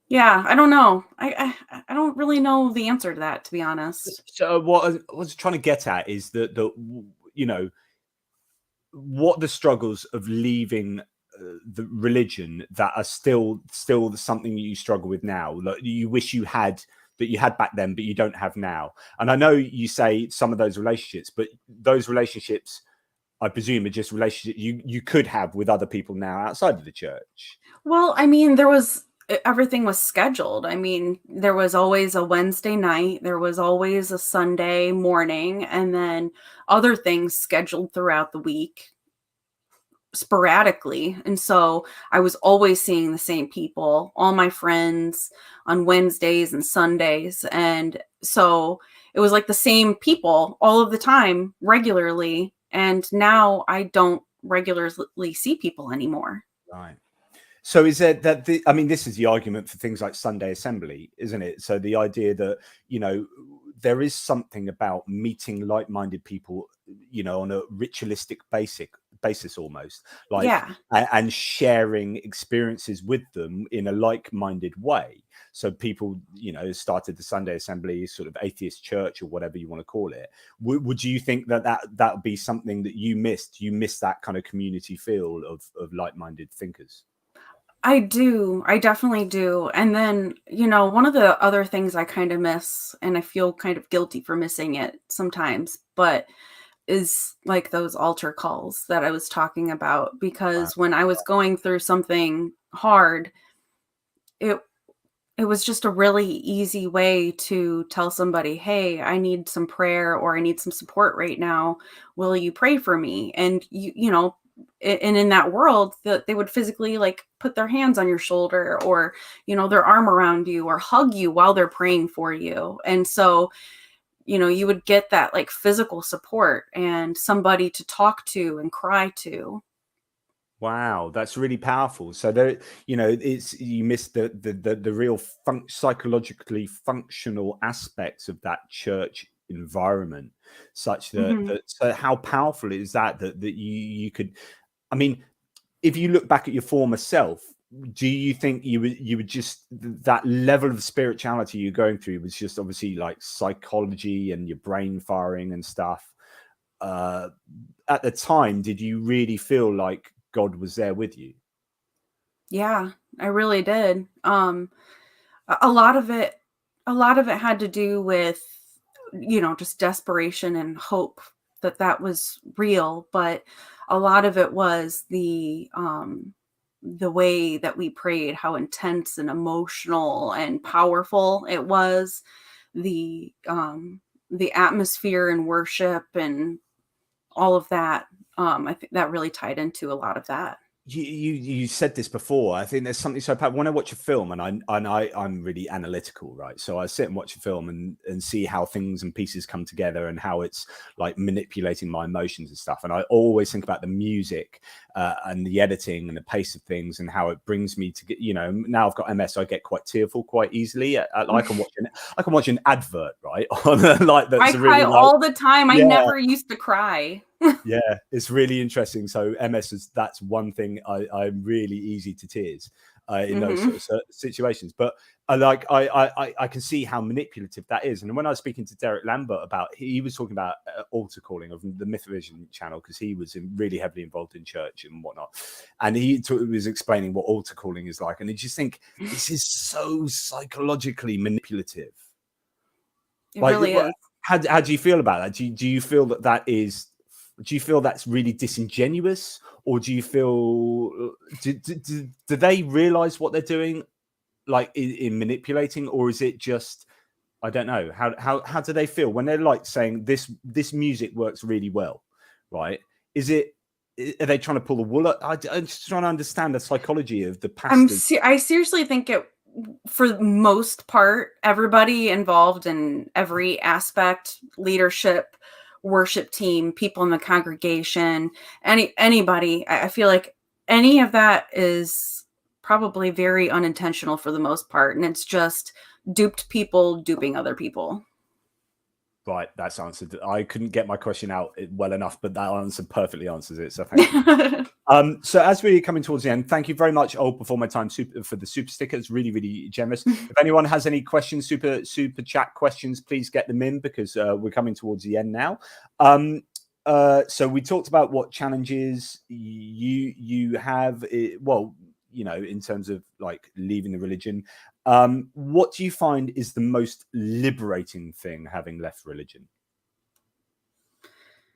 Yeah, I don't know. I don't really know the answer to that, to be honest. So what I was trying to get at is that you know, what the struggles of leaving the religion that are still something you struggle with now, like you wish you had, that you had back then but you don't have now. And I know you say some of those relationships, but those relationships, I presume, are just relationships you could have with other people now outside of the church. Well, I mean, everything was scheduled. I mean, there was always a Wednesday night, there was always a Sunday morning, and then other things scheduled throughout the week. sporadically. And so I was always seeing the same people, all my friends on Wednesdays and Sundays. And so it was like the same people all of the time, regularly. And now I don't regularly see people anymore. Right. So is it that I mean, this is the argument for things like Sunday assembly, isn't it? So the idea that, there is something about meeting like-minded people, on a ritualistic basis almost, like, Yeah. and sharing experiences with them in a like-minded way. So people, started the Sunday assembly, sort of atheist church or whatever you want to call it. Would you think that would be something that you missed? You missed that kind of community feel of like-minded thinkers? I do. I definitely do. And then, one of the other things I kind of miss, and I feel kind of guilty for missing it sometimes, but is like those altar calls that I was talking about. Wow. Because when I was going through something hard, it it was just a really easy way to tell somebody, "Hey, I need some prayer or I need some support right now. Will you pray for me?" And and in that world, that they would physically like put their hands on your shoulder or, their arm around you or hug you while they're praying for you. And so, you would get that like physical support and somebody to talk to and cry to. Wow, that's really powerful. So there, it's you miss the real psychologically functional aspects of that church environment, such Mhm. so how powerful is that you could, I mean, if you look back at your former self, do you think you would just that level of spirituality you're going through was just obviously like psychology and your brain firing and stuff? Uh, at the time, did you really feel like God was there with you? Yeah, I really did. A lot of it had to do with, just desperation and hope that that was real, but a lot of it was the way that we prayed, how intense and emotional and powerful it was, the the atmosphere and worship and all of that. I think that really tied into a lot of that. You said this before. I think there's something so powerful when I watch a film, and I'm really analytical, right? So I sit and watch a film and see how things and pieces come together and how it's like manipulating my emotions and stuff. And I always think about the music and the editing and the pace of things and how it brings me to get. Now I've got MS, so I get quite tearful quite easily. I can watch an advert, right, on like I that's cry really like, all the time. I yeah. never used to cry. Yeah, it's really interesting. So MS is that's one thing I'm really easy to tears in those Mhm. sort of situations. But I can see how manipulative that is. And when I was speaking to Derek Lambert about, he was talking about altar calling of the Mythvision channel because he was really heavily involved in church and whatnot, and he was explaining what altar calling is like. And I just think this is so psychologically manipulative. It Like, really is. how do you feel about that? Do you feel that is? Do you feel that's really disingenuous, or do you feel do they realize what they're doing, like in manipulating, or is it just I don't know how do they feel when they're like saying this music works really well, right? Is it are they trying to pull the wool? I'm just trying to understand the psychology of the pastors. I seriously think it for the most part, everybody involved in every aspect, leadership, worship team, people in the congregation, anybody, I feel like any of that is probably very unintentional for the most part. And it's just duped people duping other people. Right, that's answered. I couldn't get my question out well enough, but that answer perfectly answers it. So thank you. So as we're coming towards the end, thank you very much, Old Before My Time, for the super stickers. Really, really generous. If anyone has any questions, super chat questions, please get them in because we're coming towards the end now. So we talked about what challenges you have. Well, in terms of like leaving the religion. What do you find is the most liberating thing having left religion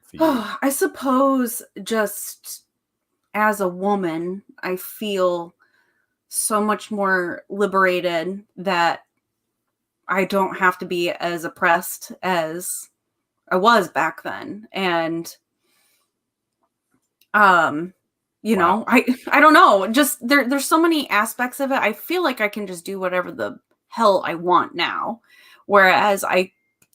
for you? I suppose just as a woman, I feel so much more liberated that I don't have to be as oppressed as I was back then. And um You know, I don't know. Just there's so many aspects of it. I feel like I can just do whatever the hell I want now. Whereas I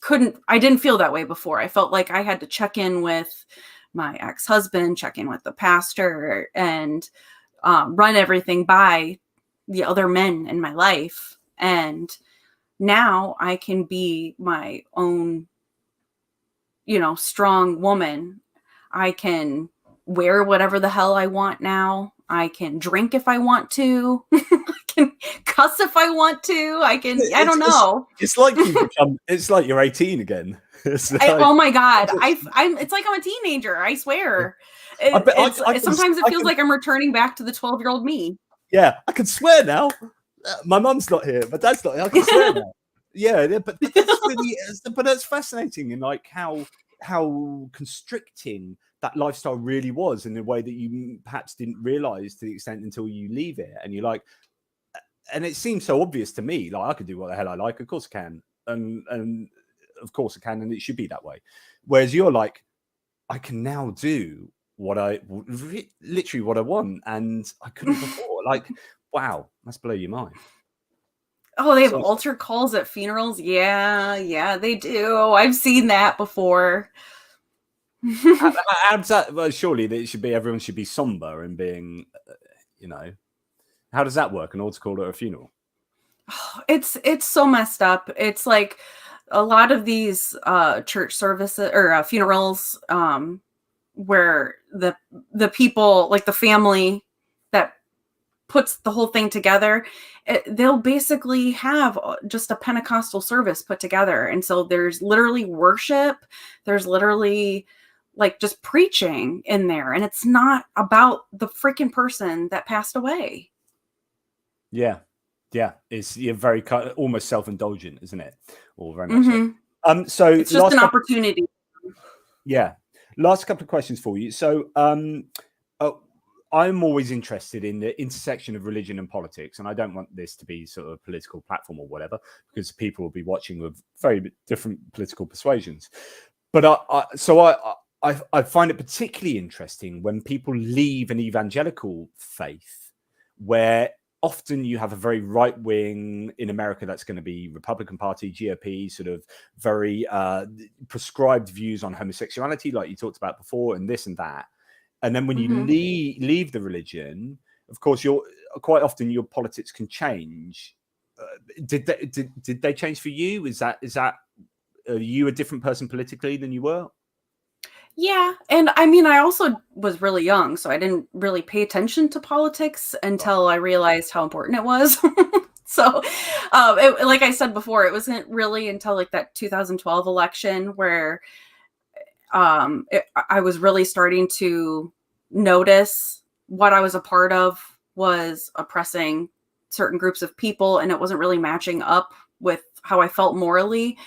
didn't feel that way before. I felt like I had to check in with my ex-husband, check in with the pastor, and run everything by the other men in my life. And now I can be my own, strong woman. I can wear whatever the hell I want now. I can drink if I want to. I can cuss if I want to. I don't know. It's like it's like you're 18 again. Oh my God. It's like I'm a teenager. I swear. Sometimes it feels like I'm returning back to the 12-year-old me. Yeah. I can swear now. My mum's not here. My dad's not here. I can swear now. Yeah. But that's really, but that's fascinating. And like how constricting that lifestyle really was in a way that you perhaps didn't realize to the extent until you leave it. And you're like, and it seems so obvious to me, like I could do what the hell I like. Of course I can. And of course I can. And it should be that way. Whereas you're like, I can now do literally what I want. And I couldn't before. Like, wow, must blow your mind. Oh, they have altar calls at funerals. Yeah, they do. I've seen that before. Well, surely everyone should be somber and being, how does that work? An altar call at a funeral? It's so messed up. It's like a lot of these church services or funerals where the people, like the family that puts the whole thing together, they'll basically have just a Pentecostal service put together. And so there's literally worship. There's literally like just preaching in there. And it's not about the freaking person that passed away. Yeah. Yeah. You're very almost self-indulgent, isn't it? Or very much so. So it's just an opportunity. Yeah. Last couple of questions for you. So I'm always interested in the intersection of religion and politics, and I don't want this to be sort of a political platform or whatever, because people will be watching with very different political persuasions. But I find it particularly interesting when people leave an evangelical faith, where often you have a very right wing in America. That's going to be Republican Party, GOP, sort of very prescribed views on homosexuality, like you talked about before, and this and that. And then when you leave the religion, of course, quite often your politics can change. Did they change for you? Is that are you a different person politically than you were? Yeah. And I mean, I also was really young, so I didn't really pay attention to politics until I realized how important it was. So like I said before, it wasn't really until like that 2012 election where I was really starting to notice what I was a part of was oppressing certain groups of people, and it wasn't really matching up with how I felt morally.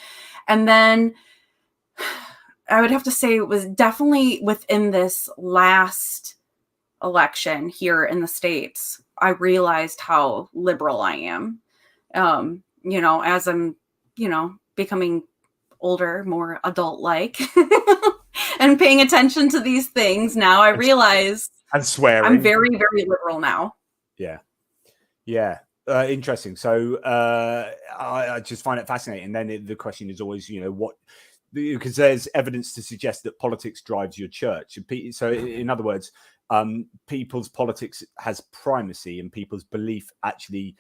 And then I would have to say it was definitely within this last election here in the States, I realized how liberal I am. As I'm, becoming older, more adult-like, and paying attention to these things now, I realize and swearing. I'm very, very liberal now. Yeah. Yeah. Interesting. So I just find it fascinating. And then the question is always, because there's evidence to suggest that politics drives your church. So in other words, people's politics has primacy and people's belief actually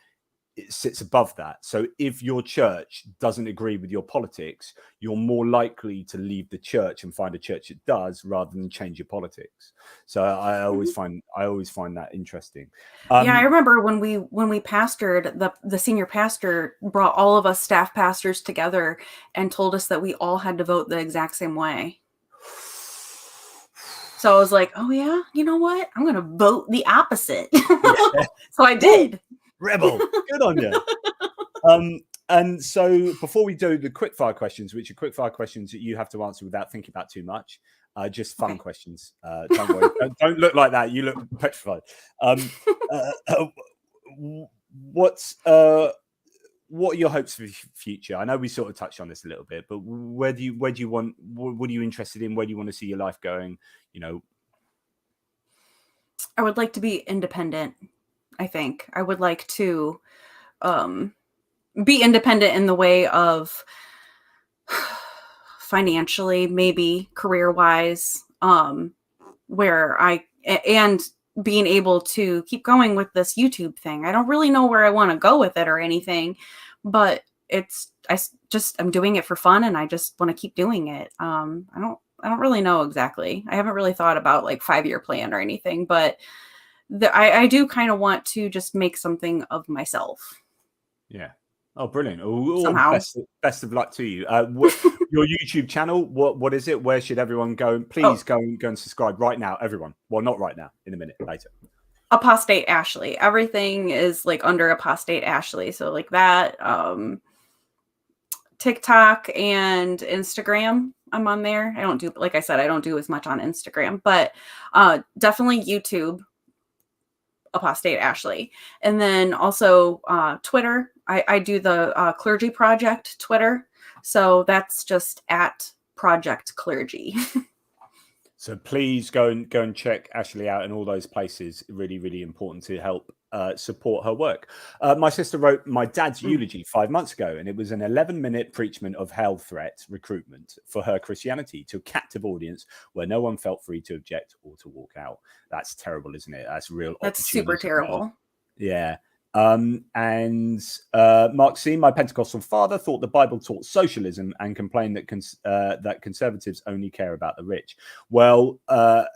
it sits above that. So if your church doesn't agree with your politics, you're more likely to leave the church and find a church that does, rather than change your politics. So I always find that interesting. Yeah, I remember when we pastored, the senior pastor brought all of us staff pastors together and told us that we all had to vote the exact same way. So I was like, oh yeah, you know what? I'm going to vote the opposite. So I did. Rebel, good on you. And so before we do the quickfire questions, which are quickfire questions that you have to answer without thinking about too much, just fun questions. Don't worry, don't look like that. You look petrified. What are your hopes for the future? I know we sort of touched on this a little bit, but what are you interested in? Where do you want to see your life going? I would like to be independent. I think I would like to be independent in the way of financially, maybe career wise, where and being able to keep going with this YouTube thing. I don't really know where I want to go with it or anything, but I'm doing it for fun and I just want to keep doing it. I don't really know exactly. I haven't really thought about like 5-year plan or anything, but I do kind of want to just make something of myself. Yeah. Oh, brilliant. Oh, Somehow. best of luck to you. Your YouTube channel, what is it? Where should everyone go? Please go and subscribe right now, everyone. Well, not right now, in a minute, later. Apostate Ashley. Everything is like under Apostate Ashley. So like that, TikTok and Instagram, I'm on there. Like I said, I don't do as much on Instagram, but definitely YouTube, Apostate Ashley. And then also Twitter. I do the Clergy Project Twitter. So that's just at Project Clergy. So please go and check Ashley out in all those places. Really, really important to help support her work. My sister wrote my dad's eulogy 5 months ago, and it was an 11-minute preachment of hell threat recruitment for her Christianity to a captive audience where no one felt free to object or to walk out. That's terrible, isn't it? That's real. That's super terrible. Yeah. And Mark C., my Pentecostal father, thought the Bible taught socialism and complained that conservatives only care about the rich. Well, the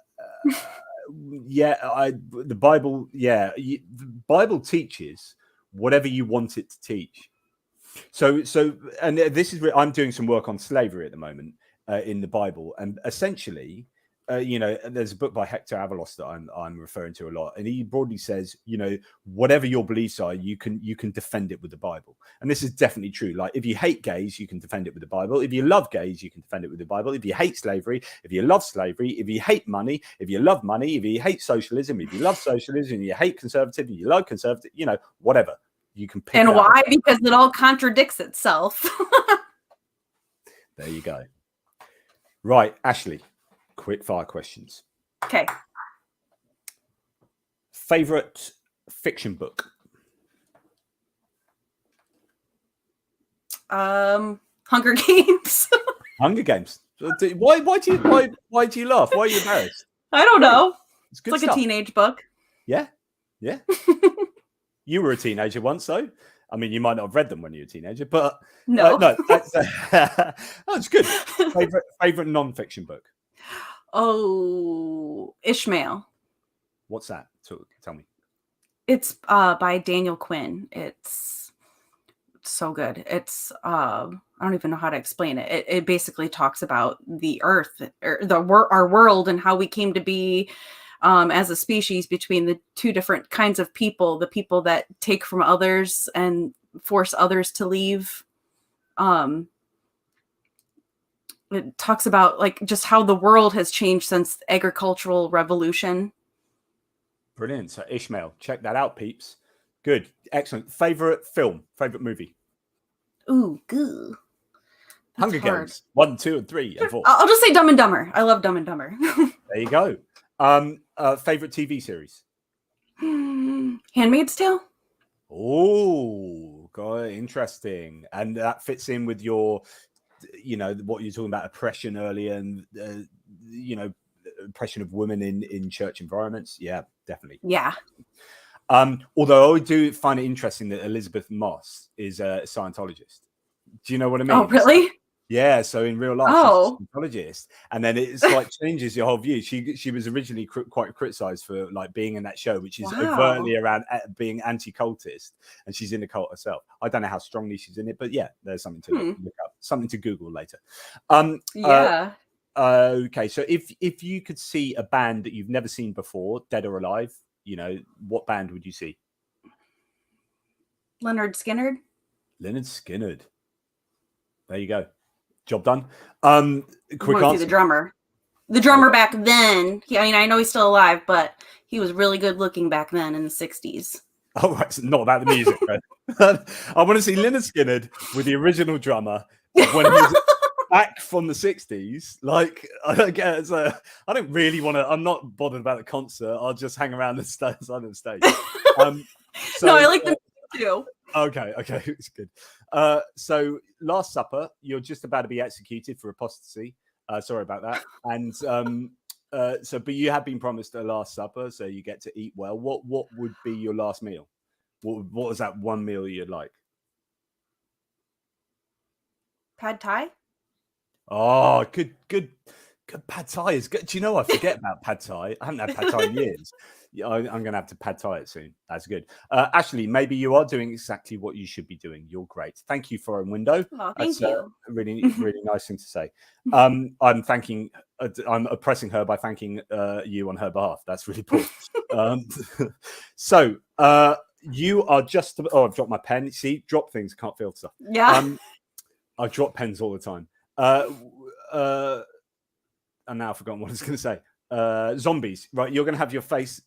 Bible teaches whatever you want it to teach. So, and this is I'm doing some work on slavery at the moment in the Bible, and essentially. There's a book by Hector Avalos that I'm referring to a lot, and he broadly says, whatever your beliefs are, you can defend it with the Bible, and this is definitely true. Like, if you hate gays, you can defend it with the Bible. If you love gays, you can defend it with the Bible. If you hate slavery, if you love slavery, if you hate money, if you love money, if you hate socialism, if you love socialism, you hate conservative, and you love conservative, whatever you can pick. And why? Because it all contradicts itself. There you go. Right, Ashley. Quick fire questions. Okay. Favorite fiction book? Hunger Games. Hunger Games. Why do you laugh? Why are you embarrassed? I don't know. It's like stuff. A teenage book. Yeah. You were a teenager once, though. I mean, you might not have read them when you were a teenager, but no. That's good. Favorite non-fiction book? Oh, Ishmael. What's that? Tell me. It's by Daniel Quinn. It's so good. It's I don't even know how to explain it. It basically talks about the earth, or our world, and how we came to be as a species between the two different kinds of people, the people that take from others and force others to leave. It talks about like just how the world has changed since the agricultural revolution. Brilliant. So Ishmael, check that out, peeps. Good. Excellent. Favorite film, favorite movie? Ooh, good. Hunger Games 1, 2, and 3, and 4. I'll just say Dumb and Dumber. I love Dumb and Dumber. There you go. Favorite TV series? Handmaid's Tale. Oh, God, interesting. And that fits in with your, what you're talking about, oppression earlier, and oppression of women in church environments. Yeah, definitely. Yeah. Although I do find it interesting that Elizabeth Moss is a Scientologist. Do you know what I mean? Oh, really? Yeah. So in real life, she's a Scientologist, and then it's like changes your whole view. She was originally quite criticized for like being in that show, which is overtly around being anti-cultist, and she's in the cult herself. I don't know how strongly she's in it, but yeah, there's something to look up, something to Google later. Yeah. Okay. So if you could see a band that you've never seen before, dead or alive, what band would you see? Lynyrd Skynyrd. Lynyrd Skynyrd. There you go. Job done. Quick answer. The drummer. The drummer back then. I know he's still alive, but he was really good looking back then in the 60s. Oh, right. So not about the music. I want to see Lynyrd Skynyrd with the original drummer when back from the 60s. Like, I don't get it. I don't really want to. I'm not bothered about the concert. I'll just hang around the side of the stage. No, I like the music too. Okay, it's good. So Last Supper, you're just about to be executed for apostasy. Sorry about that. And but you have been promised a Last Supper, so you get to eat well. What would be your last meal? What was that one meal you'd like? Pad Thai? Oh, good pad Thai is good. Do you know I forget about pad Thai? I haven't had pad Thai in years. Yeah, I'm going to have to pad Thai it soon. That's good. Ashley, maybe you are doing exactly what you should be doing. You're great. Thank you for a window. Oh, thank you. Really, really nice thing to say. I'm oppressing her by thanking you on her behalf. That's really cool. So you are just. Oh, I've dropped my pen. See, drop things. Can't feel stuff. Yeah. I drop pens all the time. And now I've forgotten what I was going to say. Zombies, right? You're going to have your face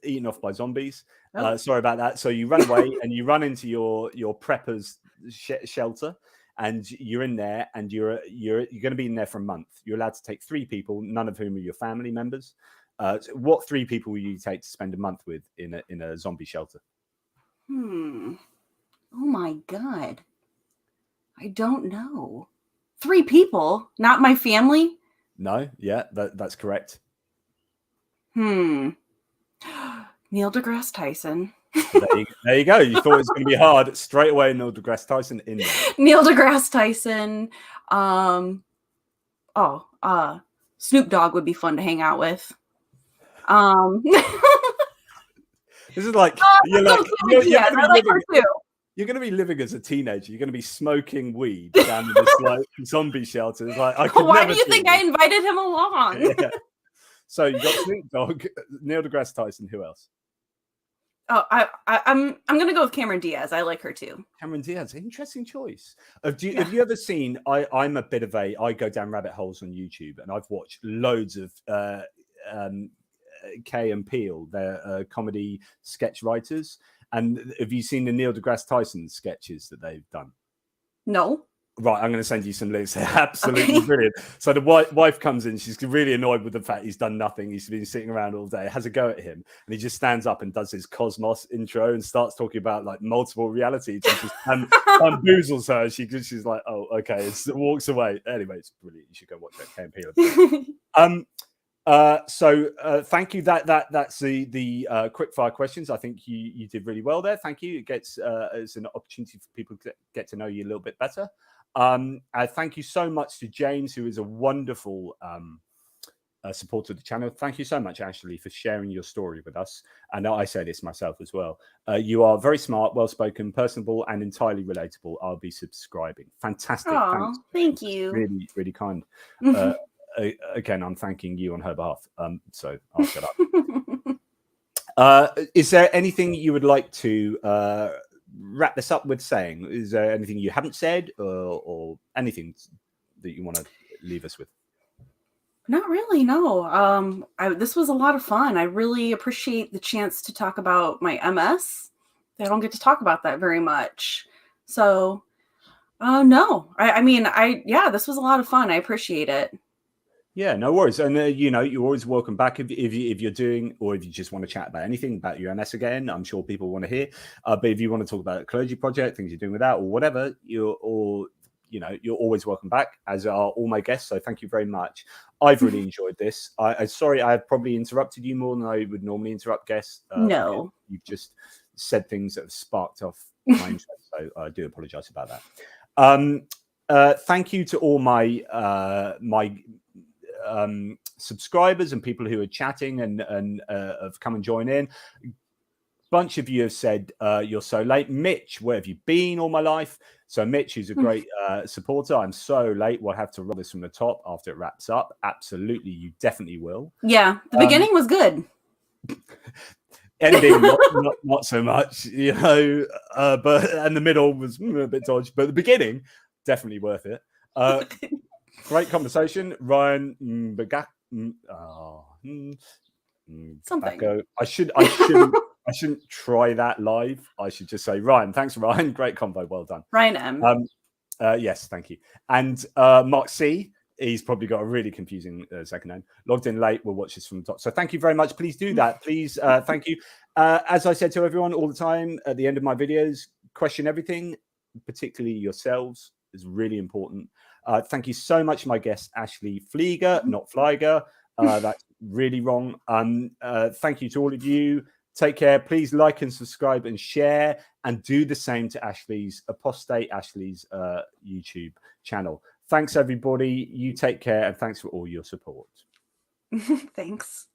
eaten off by zombies. Oh. Sorry about that. So you run away and you run into your prepper's shelter, and you're in there, and you're going to be in there for a month. You're allowed to take 3 people, none of whom are your family members. So what 3 people will you take to spend a month with in a zombie shelter? Oh my God. I don't know. 3 people, not my family? No, yeah, that's correct. Neil deGrasse Tyson. There you go. You thought it was going to be hard. Straight away, Neil deGrasse Tyson in there. Neil deGrasse Tyson. Snoop Dogg would be fun to hang out with. This is like you're going to be living as a teenager. You're going to be smoking weed down in this like zombie shelter. It's like, why do you think I invited him along? Yeah. So you got Snoop Dogg, Neil deGrasse Tyson. Who else? Oh, I'm gonna go with Cameron Diaz. I like her too. Cameron Diaz, interesting choice. Have you ever seen? I go down rabbit holes on YouTube, and I've watched loads of Kay and Peele, they're comedy sketch writers. And have you seen the Neil deGrasse Tyson sketches that they've done? No. Right, I'm going to send you some links. They're absolutely brilliant. So the wife comes in. She's really annoyed with the fact he's done nothing. He's been sitting around all day. Has a go at him, and he just stands up and does his Cosmos intro and starts talking about like multiple realities. And just bamboozles her. She's like, "Oh, okay." It walks away. Anyway, it's brilliant. You should go watch that KMP. Thank you. That's the quick fire questions. I think you did really well there. Thank you. It gets it's an opportunity for people to get to know you a little bit better. Thank you so much to James, who is a wonderful supporter of the channel. Thank you so much, Ashley, for sharing your story with us. And I say this myself as well. You are very smart, well-spoken, personable, and entirely relatable. I'll be subscribing. Fantastic. Aww, thank you. Really, really kind. Again, I'm thanking you on her behalf. So I'll shut up. Is there anything you would like to wrap this up with saying? Is there anything you haven't said, or anything that you want to leave us with? Not really, no. This was a lot of fun. I really appreciate the chance to talk about my MS. I don't get to talk about that very much. So, no. This was a lot of fun. I appreciate it. Yeah, no worries. And, you're always welcome back if you're doing, or if you just want to chat about anything about your MS again. I'm sure people want to hear. But if you want to talk about the Clergy Project, things you're doing with that, or whatever, you're always welcome back, as are all my guests. So thank you very much. I've really enjoyed this. I'm sorry I've probably interrupted you more than I would normally interrupt guests. No. You've just said things that have sparked off my interest. So I do apologize about that. Thank you to all my subscribers and people who are chatting and have come and joined in. Bunch of you have said you're so late. Mitch, where have you been all my life? So Mitch, who's a great supporter, I'm so late. We'll have to roll this from the top after it wraps up. Absolutely, you definitely will. Yeah, the beginning was good. Ending, not so much, but and the middle was a bit dodgy, but the beginning definitely worth it. Great conversation, Ryan. Something. I shouldn't try that live. I should just say, Ryan. Thanks, Ryan. Great convo. Well done, Ryan M. Yes, thank you. And Mark C, he's probably got a really confusing second name. Logged in late, will watch this from the top. So thank you very much. Please do that. Please, thank you. As I said to everyone all the time at the end of my videos, question everything, particularly yourselves, is really important. Thank you so much, my guest, Ashley Pflieger, not Pflieger. That's really wrong. Thank you to all of you. Take care. Please like and subscribe and share, and do the same to Ashley's YouTube channel. Thanks, everybody. You take care, and thanks for all your support. Thanks.